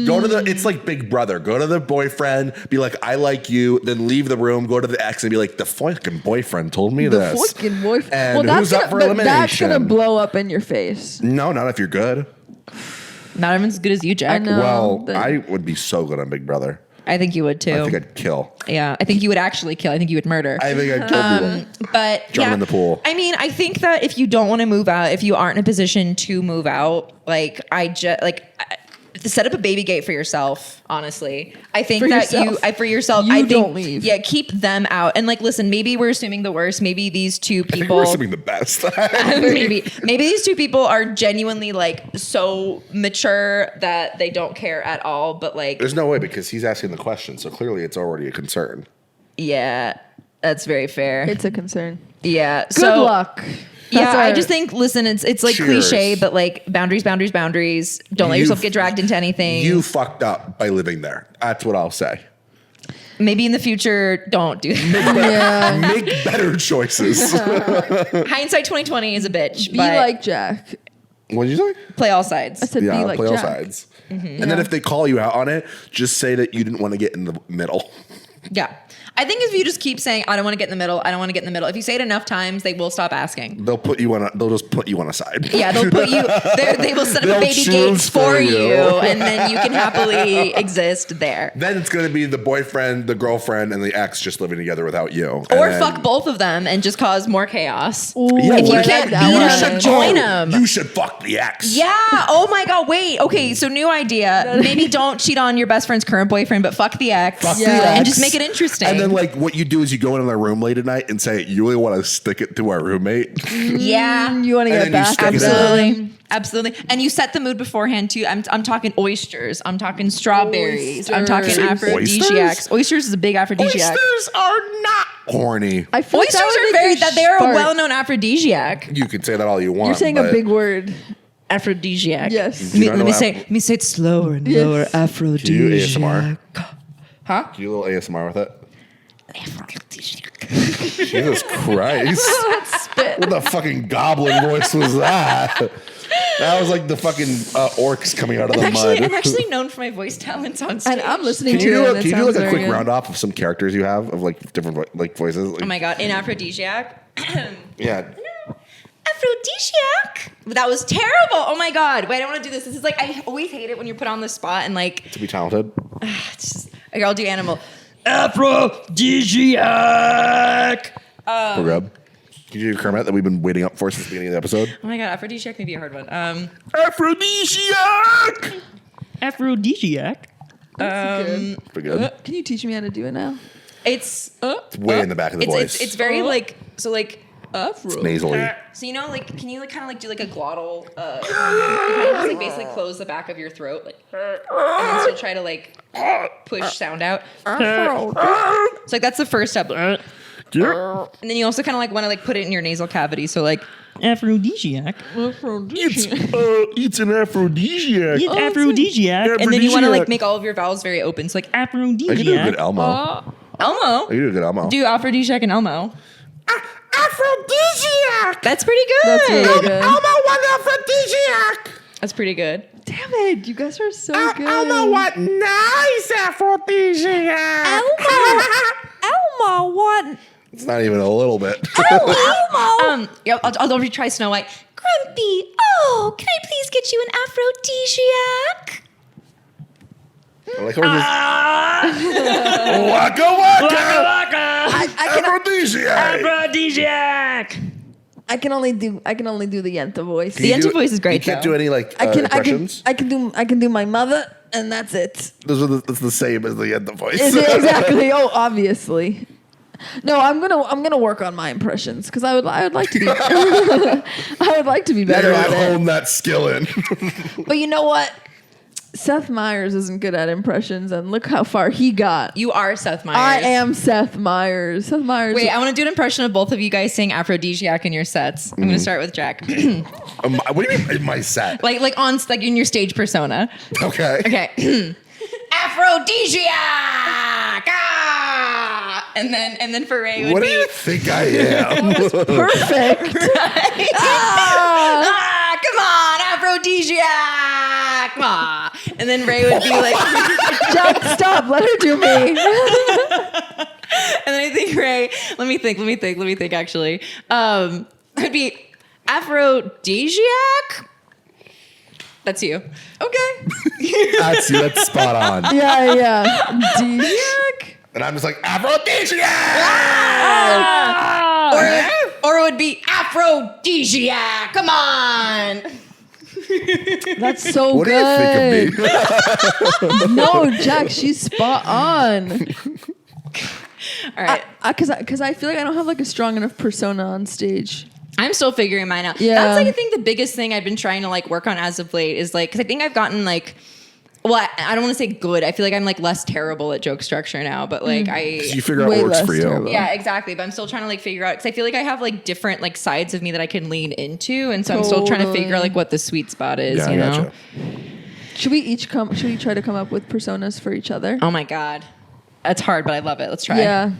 go to the. It's like Big Brother. Go to the boyfriend. Be like, I like you. Then leave the room. Go to the ex and be like, the fucking boyfriend told me The this. fucking boyfriend. And Well, who's up for elimination? that's gonna blow up in your face. No, not if you're good. Not everyone's as good as you, Jack. I know. Well, then- I would be so good on Big Brother. I think you would too. I think I'd kill. Yeah, I think you would actually kill. I think you would murder. I think I'd kill people. But Jump yeah, in the pool. I mean, I think that if you don't want to move out, if you aren't in a position to move out, like set up a baby gate for yourself. Honestly, I think For that yourself. for yourself, You I think, don't leave. Yeah, keep them out. And like, listen, maybe we're assuming the worst. Maybe these two I think people. we're assuming the best. maybe these two people are genuinely like so mature that they don't care at all. But like, There's no way because he's asking the question, so clearly it's already a concern. yeah, that's very fair. It's a concern. Yeah. Good luck. Yeah, That's I our- just think, listen, it's like Cheers. cliche, but like boundaries. Don't let You- yourself get dragged into anything. You fucked up by living there. That's what I'll say. Maybe in the future, don't do that. Yeah. Make better choices. Hindsight 2020 is a bitch. Be but like Jack. What did you say? play all sides. I said Yeah, be like play all Jack. sides. And then if they call you out on it, just say that you didn't want to get in the middle. Yeah. I think if you just keep saying, I don't want to get in the middle, I don't want to get in the middle, if you say it enough times, they will stop asking. They'll just put you on a side. Yeah, they'll put you, they will set up baby gates for you, and then you can happily exist there. Then it's going to be the boyfriend, the girlfriend, and the ex just living together without you. Or fuck both of them and just cause more chaos. Ooh, If you I can't like beat that them, one. join them. You should fuck the ex. Yeah. Oh my God. Wait. Okay. So new idea. Maybe don't cheat on your best friend's current boyfriend, but fuck the ex. Fuck the And ex. just make it interesting. And then like what you do is you go into their room late at night and say, you really want to stick it to our roommate? yeah. You want to And get then you back stick at it Absolutely. them. Absolutely. And you set the mood beforehand too. I'm talking oysters. I'm talking strawberries. I'm talking Oysters. aphrodisiacs. Oysters is a big aphrodisiac. Oysters are not horny. I feel like Oysters that would are make very you that they're a fart. well-known aphrodisiac. You can say that all you want. You're saying a but big word. Aphrodisiac. Yes. Do you not know Let me say it slower and Yes. lower. Do you Aphrodisiac. ASMR? Huh? Do you do a little ASMR with it? Jesus Christ. Spit. What the fucking goblin voice was that? That was like the fucking orcs coming out of the mud. I'm actually known for my voice talents on stage. And I'm listening Can to you do, it. a, and it can you do sounds like a very quick good. round off of some characters you have of like different like voices? Like, Oh my God. In aphrodisiac. yeah. Aphrodisiac. That was terrible. Oh my God. Wait, I don't want to do this. This is like, I always hate it when you're put on the spot and like, To be talented. it's just, okay, I'll do animal. Aphrodisiac. Grub. Can you do Kermit that we've been waiting up for since the beginning of the episode? Oh my God. Aphrodisiac may be a hard one. Aphrodisiac. Aphrodisiac. Good. Pretty good. Can you teach me how to do it now? It's, It's way in the back of the voice. it's very like, so like, Afro. nasally. so you know, like, can you like kind of like do like a glottal, you kind of just like basically close the back of your throat, like, and then still try to like push sound out. Afro. So like that's the first step. And then you also kind of like want to like put it in your nasal cavity. So like, Aphrodisiac. It's an aphrodisiac. It's aphrodisiac. and then you want to like Aphrodisiac. make all of your vowels very open. So like I can do a good Aphrodisiac. Elmo. Elmo. I can do a good Elmo. Do aphrodisiac and Elmo. Aphrodisiac. That's pretty good. That's really good. want aphrodisiac. That's pretty good. Damn it. You guys are so good. want nice aphrodisiac. Elmo, what? It's not even a little bit. Yeah, I'll retry Snow White. Grumpy. Oh, can I please get you an aphrodisiac? I like how we're just waka waka. Aphrodisiac. Aphrodisiac. I can only do the Yenta voice. The Yenta voice is great, You can't though. do any like I can impressions. do my mother, and that's it. That's the same as the Yenta voice. Is it exactly? Oh, obviously. No, I'm gonna work on my impressions because I would like to be I would like to be better Yeah, at it. hone that skill in. But you know what? Seth Meyers isn't good at impressions, and look how far he got. You are Seth Meyers. I am Seth Meyers. Seth Meyers. Wait, I want to do an impression of both of you guys saying aphrodisiac in your sets. I'm going to start with Jack. What do you mean in my set? like in your stage persona. Okay. Okay. Aphrodisiac. Ah! And then for Raye would What do be you think I am? perfect. come on, aphrodisiac. Ah. And then Raye would be like Jack, stop. Let her do me. and then I think Raye, let me think actually. It'd be aphrodisiac. That's you. Okay. That's you. That's spot on. Yeah. Diak. And I'm just like aphrodisiac. Or it would be aphrodisiac. Come on. That's so What good. do you think of me? No, Jack, she's spot on. All right. Because I feel like I don't have like a strong enough persona on stage. I'm still figuring mine out. Yeah. That's like I think the biggest thing I've been trying to like work on as of late is like because I think I've gotten like well I don't want to say good. I feel like I'm like less terrible at joke structure now, but like You figure out Way what works less for you. terrible. yeah, exactly. But I'm still trying to like figure out because I feel like I have like different like sides of me that I can lean into, and so I'm still trying to figure out like what the sweet spot is. Yeah, you I know? gotcha. Should we try to come up with personas for each other? Oh my god, that's hard, but I love it. Let's try. Yeah.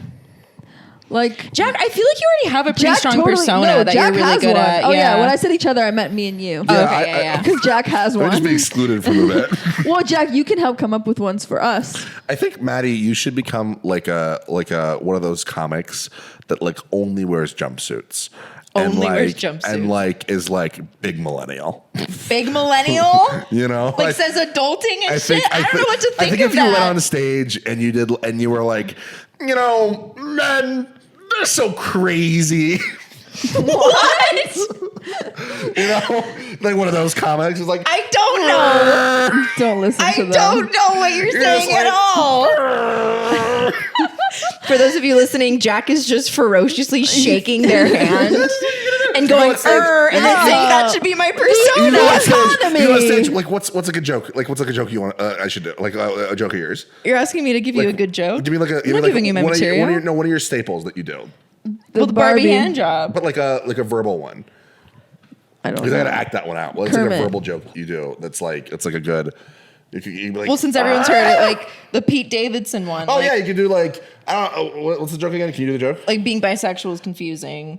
Like Jack, I feel like you already have a pretty Jack strong totally, persona no, that Jack you're really has good one. at. Oh yeah, when I said each other, I meant me and you. Oh, okay, yeah. Because Jack has I just be one. excluded from the bit. Well, Jack, you can help come up with ones for us. I think Maddie, you should become like a one of those comics that like only wears jumpsuits. Only and wears like, jumpsuits. and like is like big millennial. Big millennial? You know, Like says adulting and shit? I don't know what to I think think of if you went that. on stage and you were like, you know, men, they're so crazy. What? You know, like one of those comics is like, I don't know. Don't listen I to them. don't know what you're saying just at like- all. For those of you listening, Jack is just ferociously shaking their hand and going, what's like- and then saying that should be my persona. you know what stage, economy. you know what stage, like what's a good joke? Like what's like a joke you want? I should do like a joke of yours. You're asking me to give you a good joke? Give me like a. I'm not giving you my material. One of your staples that you do, Well, the Barbie hand job. but like a verbal one. I don't You gotta know. act that one out. Well, it's like a Kermit. verbal joke you do. That's like it's like a good. You could be like, Well, since everyone's heard it, like the Pete Davidson one. oh like, yeah, you could do like I don't know, what's the joke again? Can you do the joke? Like being bisexual is confusing.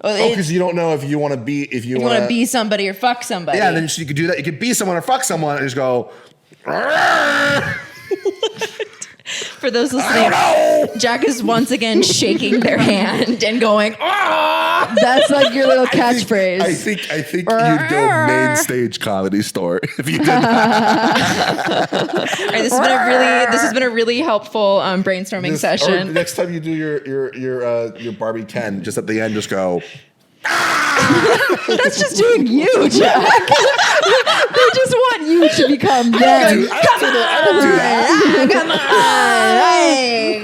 Oh, because you don't know if you want to be if you want to be somebody or fuck somebody. Yeah, then you could do that. You could be someone or fuck someone and just go. For those listening, Jack is once again shaking their hand and going, "Ah!" That's like your little catchphrase. I think you'd go main stage comedy store if you did that. All right, this has been a really helpful brainstorming Or session. next time you do your Barbie Ken, just at the end, just go. That's just doing you, Jack. They just want you to become them. I don't do that. Come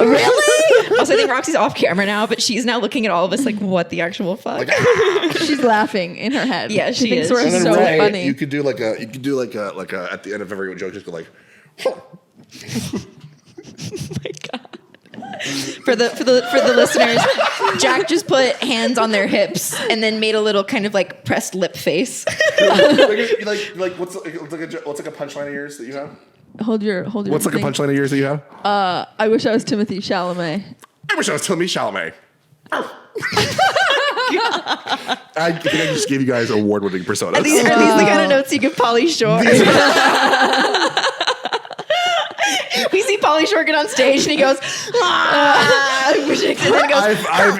on. Really? Also, I think Roxy's off camera now, but she's now looking at all of us like, what the actual fuck? She's laughing in her head. Yeah, she thinks is. we're And And then so Raye, funny. you could do like a at the end of every joke, just go like. My God. For the listeners, Jack just put hands on their hips and then made a little kind of like pressed lip face. like what's like a punchline of yours that you have? Hold your. What's like a thing. punchline of yours that you have? I wish I was Timothy Chalamet. I wish I was Timothy Chalamet. I think I just gave you guys award-winning personas. Are these the kind of notes you give Pauly Shore? We see Pauly Shore get on stage and he goes, ah, and then he goes, I've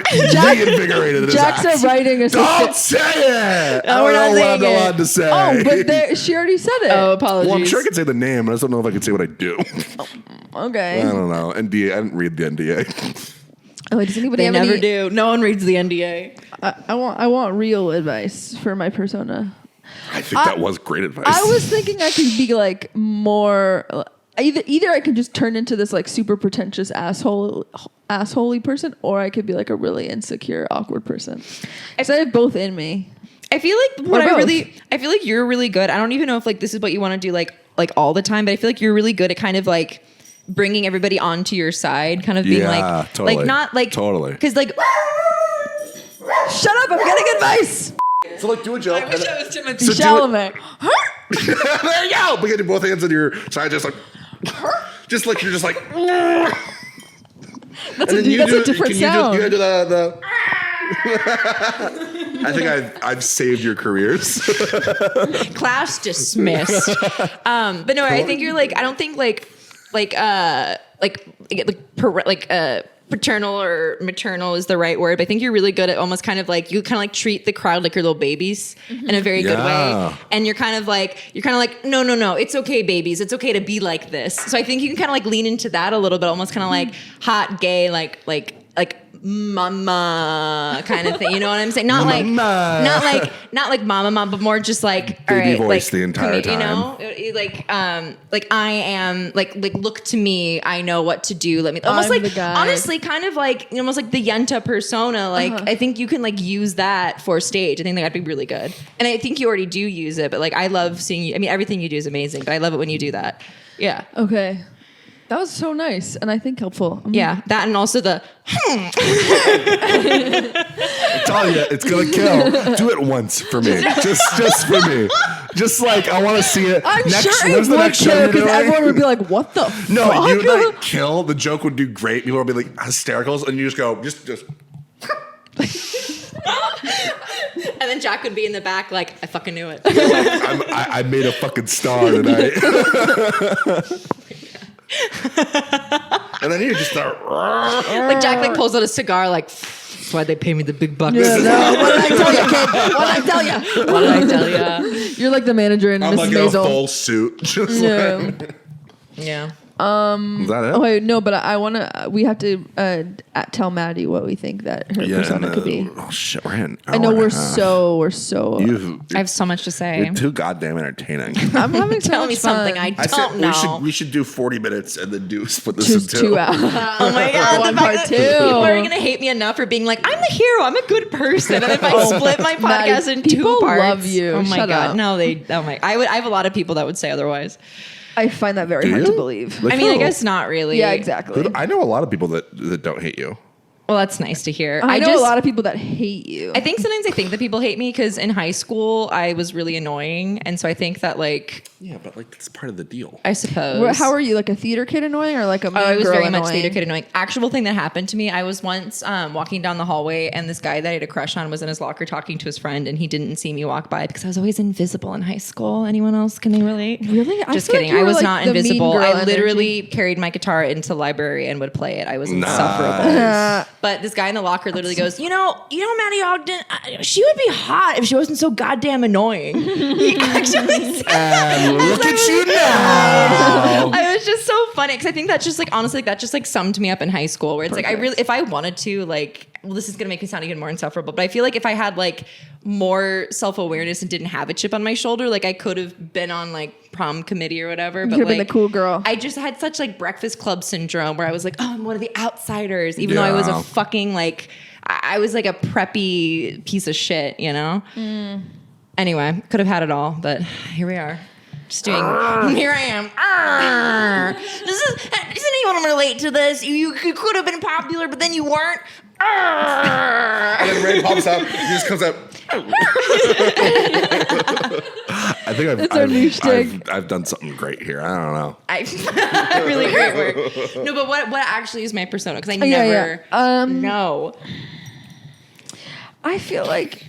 reinvigorated this Jack's act. a writing assistant. Don't say it. No, we're not I don't know what I'm saying it. allowed to say. Oh, but she already said it. oh, apologies. well, I'm sure I could say the name, but I just don't know if I could say what I do. Okay. I don't know. NDA. I didn't read the NDA. Oh, wait, does anybody They have never any? do. No one reads the NDA. I want real advice for my persona. I think that was great advice. I was thinking I could be like more. Either I could just turn into this like super pretentious assholey person, or I could be like a really insecure, awkward person. So I have both in me. I feel like I feel like you're really good. I don't even know if like this is what you want to do like all the time, but I feel like you're really good at kind of like bringing everybody onto your side, kind of being Yeah, totally. like not like Totally. because like Shut up! I'm getting advice. So like do a joke. was Timothy So do it- Chalamet. there you go. But you do both hands on your side, just like you're just like. That's a different sound. You do the. I think I've saved your careers. class dismissed. But no, I think you're like I don't think paternal or maternal is the right word, but I think you're really good at almost kind of like you kind of like treat the crowd like your little babies in a very good Yeah. way, and you're kind of like no, it's okay, babies, it's okay to be like this. So I think you can kind of like lean into that a little bit, almost kind of like hot gay, like mama kind of thing. You know what I'm saying? Not like mama, but more just like Baby all right, voice like the entire you know, like I am like look to me, I know what to do. Let me almost I'm like the guy. honestly kind of like almost like the Yenta persona. Like I think you can like use that for stage. I think that'd be really good. And I think you already do use it, but like I love seeing you. I mean, everything you do is amazing, but I love it when you do that. Yeah. Okay. That was so nice, and I think helpful. Yeah, that and also the I'm telling you, it's gonna kill. Do it once for me, just for me. Just like I want to see it. I'm sure when's it the would next show kill you're because doing? everyone would be like, "What the No, fuck?" you'd like kill. The joke would do great. People would be like hystericals, and you just go, just. and then Jack would be in the back like, I fucking knew it. I made a fucking star tonight. And then you just start. Like Jack like pulls out a cigar like, that's why they pay me the big bucks. Yeah, no, what did I tell you, kid? What did I tell you? What did I tell you? You're like the manager in I'm Mrs. like in a Maisel. full suit. Just Yeah. like, Yeah. is that it? Oh wait, no, but I want to. We have to tell Maddie what we think that her persona could be. Oh shit, we're in. I know we're so. I have so much to say. You're too goddamn entertaining. I'm having so Tell much me something fun. I I don't said know. we should do 40 minutes and then split this Just in 2 hours. Oh my god, One the fact part that two. people are gonna hate me enough for being like, I'm the hero, I'm a good person. And if I split my Maddie, podcast in 2 people parts. love you. Oh my Shut god. up. No, I have a lot of people that would say otherwise. I find that very Do hard you? to believe. Like I mean, I who? guess not really. Yeah, exactly. I know a lot of people that don't hate you. Well, that's nice to hear. I know a lot of people that hate you. I think sometimes I think that people hate me because in high school I was really annoying, and so I think that like Yeah, but like that's part of the deal. I suppose. How are you, like a theater kid annoying or like a mean Oh, I was girl very annoying? much theater kid annoying. Actual thing that happened to me, I was once walking down the hallway and this guy that I had a crush on was in his locker talking to his friend and he didn't see me walk by because I was always invisible in high school. Anyone else? Can they relate? Really? I Just feel like kidding. you I were, was like, not the mean invisible. girl I literally energy. carried my guitar into the library and would play it. I was Nice. insufferable. But this guy in the locker literally goes, you know, Maddie Ogden, she would be hot if she wasn't so goddamn annoying. He actually said And look at you now. I was just so funny because I think that's just like honestly that just like summed me up in high school where it's like I really if I wanted to like well this is gonna make me sound even more insufferable but I feel like if I had like more self-awareness and didn't have a chip on my shoulder like I could have been on like prom committee or whatever but could have been like the cool girl. I just had such like Breakfast Club syndrome where I was like oh I'm one of the outsiders even though I was Yeah. a fucking like I was like a preppy piece of shit you know anyway could have had it all but here we are. Just doing. Here I am. Doesn't anyone relate to this? You could have been popular, but then you weren't. And then Ray pops up. He just comes up. I think It's our new shtick. I've done something great here. I don't know. Really great work. No, but what actually is my persona? Because I Yeah, never yeah. know. I feel like,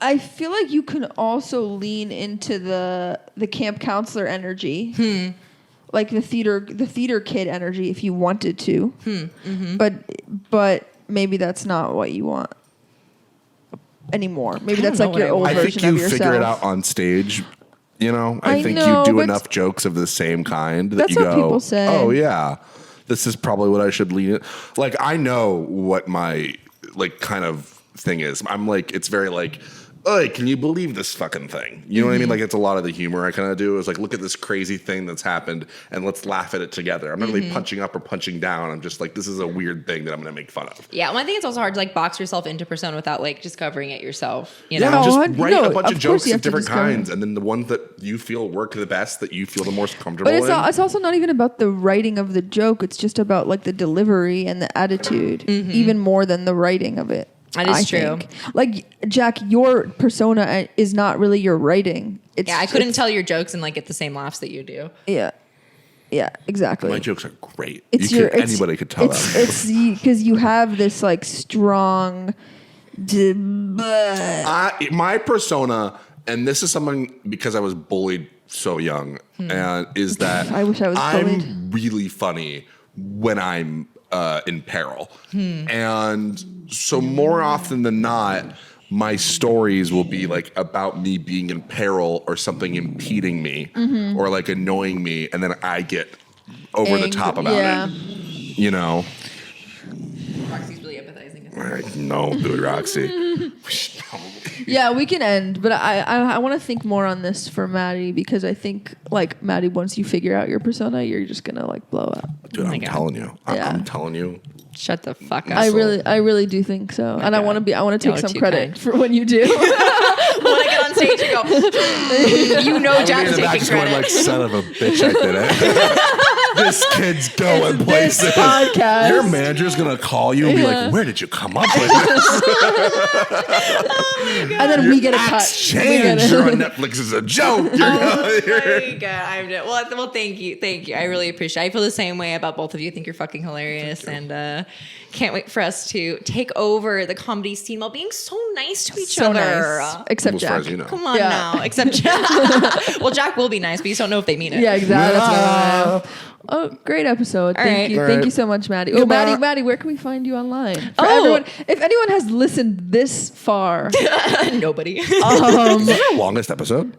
I feel like you can also lean into the camp counselor energy, like the theater kid energy, if you wanted to. But maybe that's not what you want anymore. Maybe I that's don't like know your what I old want. I version think of you yourself. figure it out on stage. You know, I think know, you do but enough jokes of the same kind that That's you what go, people say. oh yeah, this is probably what I should lean in. Like I know what my like kind of thing is. I'm like, it's very like, hey, can you believe this fucking thing? You know what I mean? Like it's a lot of the humor I kind of do is like, look at this crazy thing that's happened and let's laugh at it together. I'm not really punching up or punching down. I'm just like, this is a weird thing that I'm going to make fun of. Yeah, well, I think it's also hard to like box yourself into persona without like discovering it yourself. You Yeah, know? just No, write no, a bunch of of course jokes you of have to different discover. kinds, and then the ones that you feel work the best, that you feel the most comfortable But in. it's also not even about the writing of the joke. It's just about like the delivery and the attitude, even more than the writing of it. That is I true. think. Like Jack, your persona is not really your writing. It's, Yeah, I couldn't it's- tell your jokes and like get the same laughs that you do. Yeah, yeah, exactly. My jokes are great. It's Anybody could tell that. It's because you have this like strong. My persona, and this is something because I was bullied so young, and is that I wish I was I'm bullied. really funny when I'm in peril, and so more often than not, my stories will be like about me being in peril or something impeding me or like annoying me, and then I get over the top about it. You know. Roxy's really empathizing. No, Billy Roxy. Yeah, we can end, but I want to think more on this for Maddie because I think like Maddie, once you figure out your persona, you're just gonna like blow up. Dude, my I'm God. telling you. Yeah. I'm telling you. Shut the fuck up. I really do think so, and I God. want to take Y'all are some too credit kind. for when you do. when I get on stage and go, you know, I would be in Jack's the back taking just going credit. like, son of a bitch, I did it. This kid's going This places. podcast. Your manager's gonna call you and be like, "Where did you come up with this?" And then we get a cut. Acts changed. You're on Netflix is a joke. Oh my God. Well, thank you. I really appreciate it. I feel the same way about both of you. I think you're fucking hilarious and can't wait for us to take over the comedy scene while being so nice to each So other. nice. Except As far Jack. as you know. Come on Yeah. now. Except Jack. Well, Jack will be nice, but you just don't know if they mean it. Yeah, exactly. That's what Oh, great episode. All Thank right. you. All Thank right. you so much, Maddie. Oh, Maddie, where can we find you online? For Oh. everyone, if anyone has listened this far, Nobody. Is this our longest episode?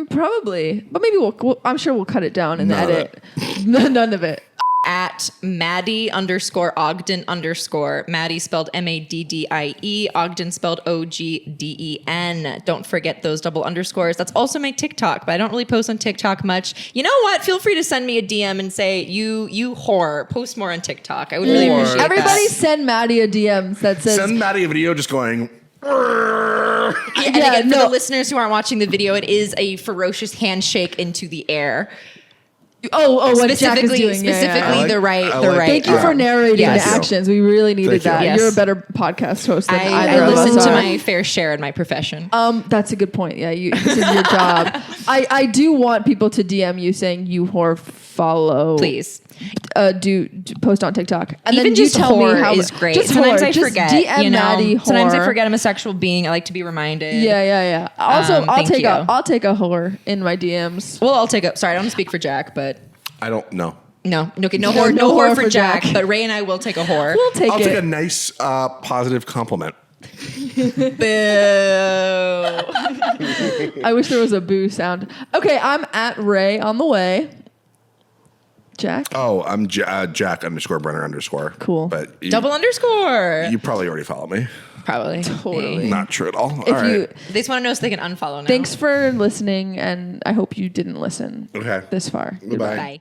probably. But maybe I'm sure we'll cut it down in the None of edit. None of it. At Maddie _Ogden _ Maddie spelled Maddie, Ogden spelled Ogden. Don't forget those double underscores. That's also my TikTok, but I don't really post on TikTok much. You know what? Feel free to send me a DM and say you whore. Post more on TikTok. I would really Or- appreciate Everybody that. send Maddie a DM that says, Send Maddie a video just going. And again, for the listeners who aren't watching the video, it is a ferocious handshake into the air. what Jack is Specifically, doing. Yeah, specifically yeah. I the like- right, I the like- right. Thank you for narrating Yes. the actions. We really needed Thank you. that. Yes. You're a better podcast host than either I of us listen to are. my fair share in my profession. That's a good point. Yeah, this is your job. I do want people to DM you saying you whore follow. Please. Do post on TikTok. And Even then you just tell me whore how is great. Just Sometimes whore. I Just forget. DM You know, Maddie sometimes I whore. forget I'm a sexual being. I like to be reminded. Yeah. Also, I'll thank take you. I'll take a whore in my DMs. Well, I'll take a. Sorry, I don't speak for Jack, but I don't know. no No whore for Jack. But Ray and I will take a whore. We'll take I'll it. take a nice, positive compliment. Boo. I wish there was a boo sound. Okay, I'm at Raye on the way. Jack. Oh, I'm Jack _Brenner _. Cool. But Double underscore. you probably already follow me. Probably. Totally. Not true at all. All If right. you They just want to know so they can unfollow now. thanks for listening, and I hope you didn't listen Okay. this far. Goodbye. Bye.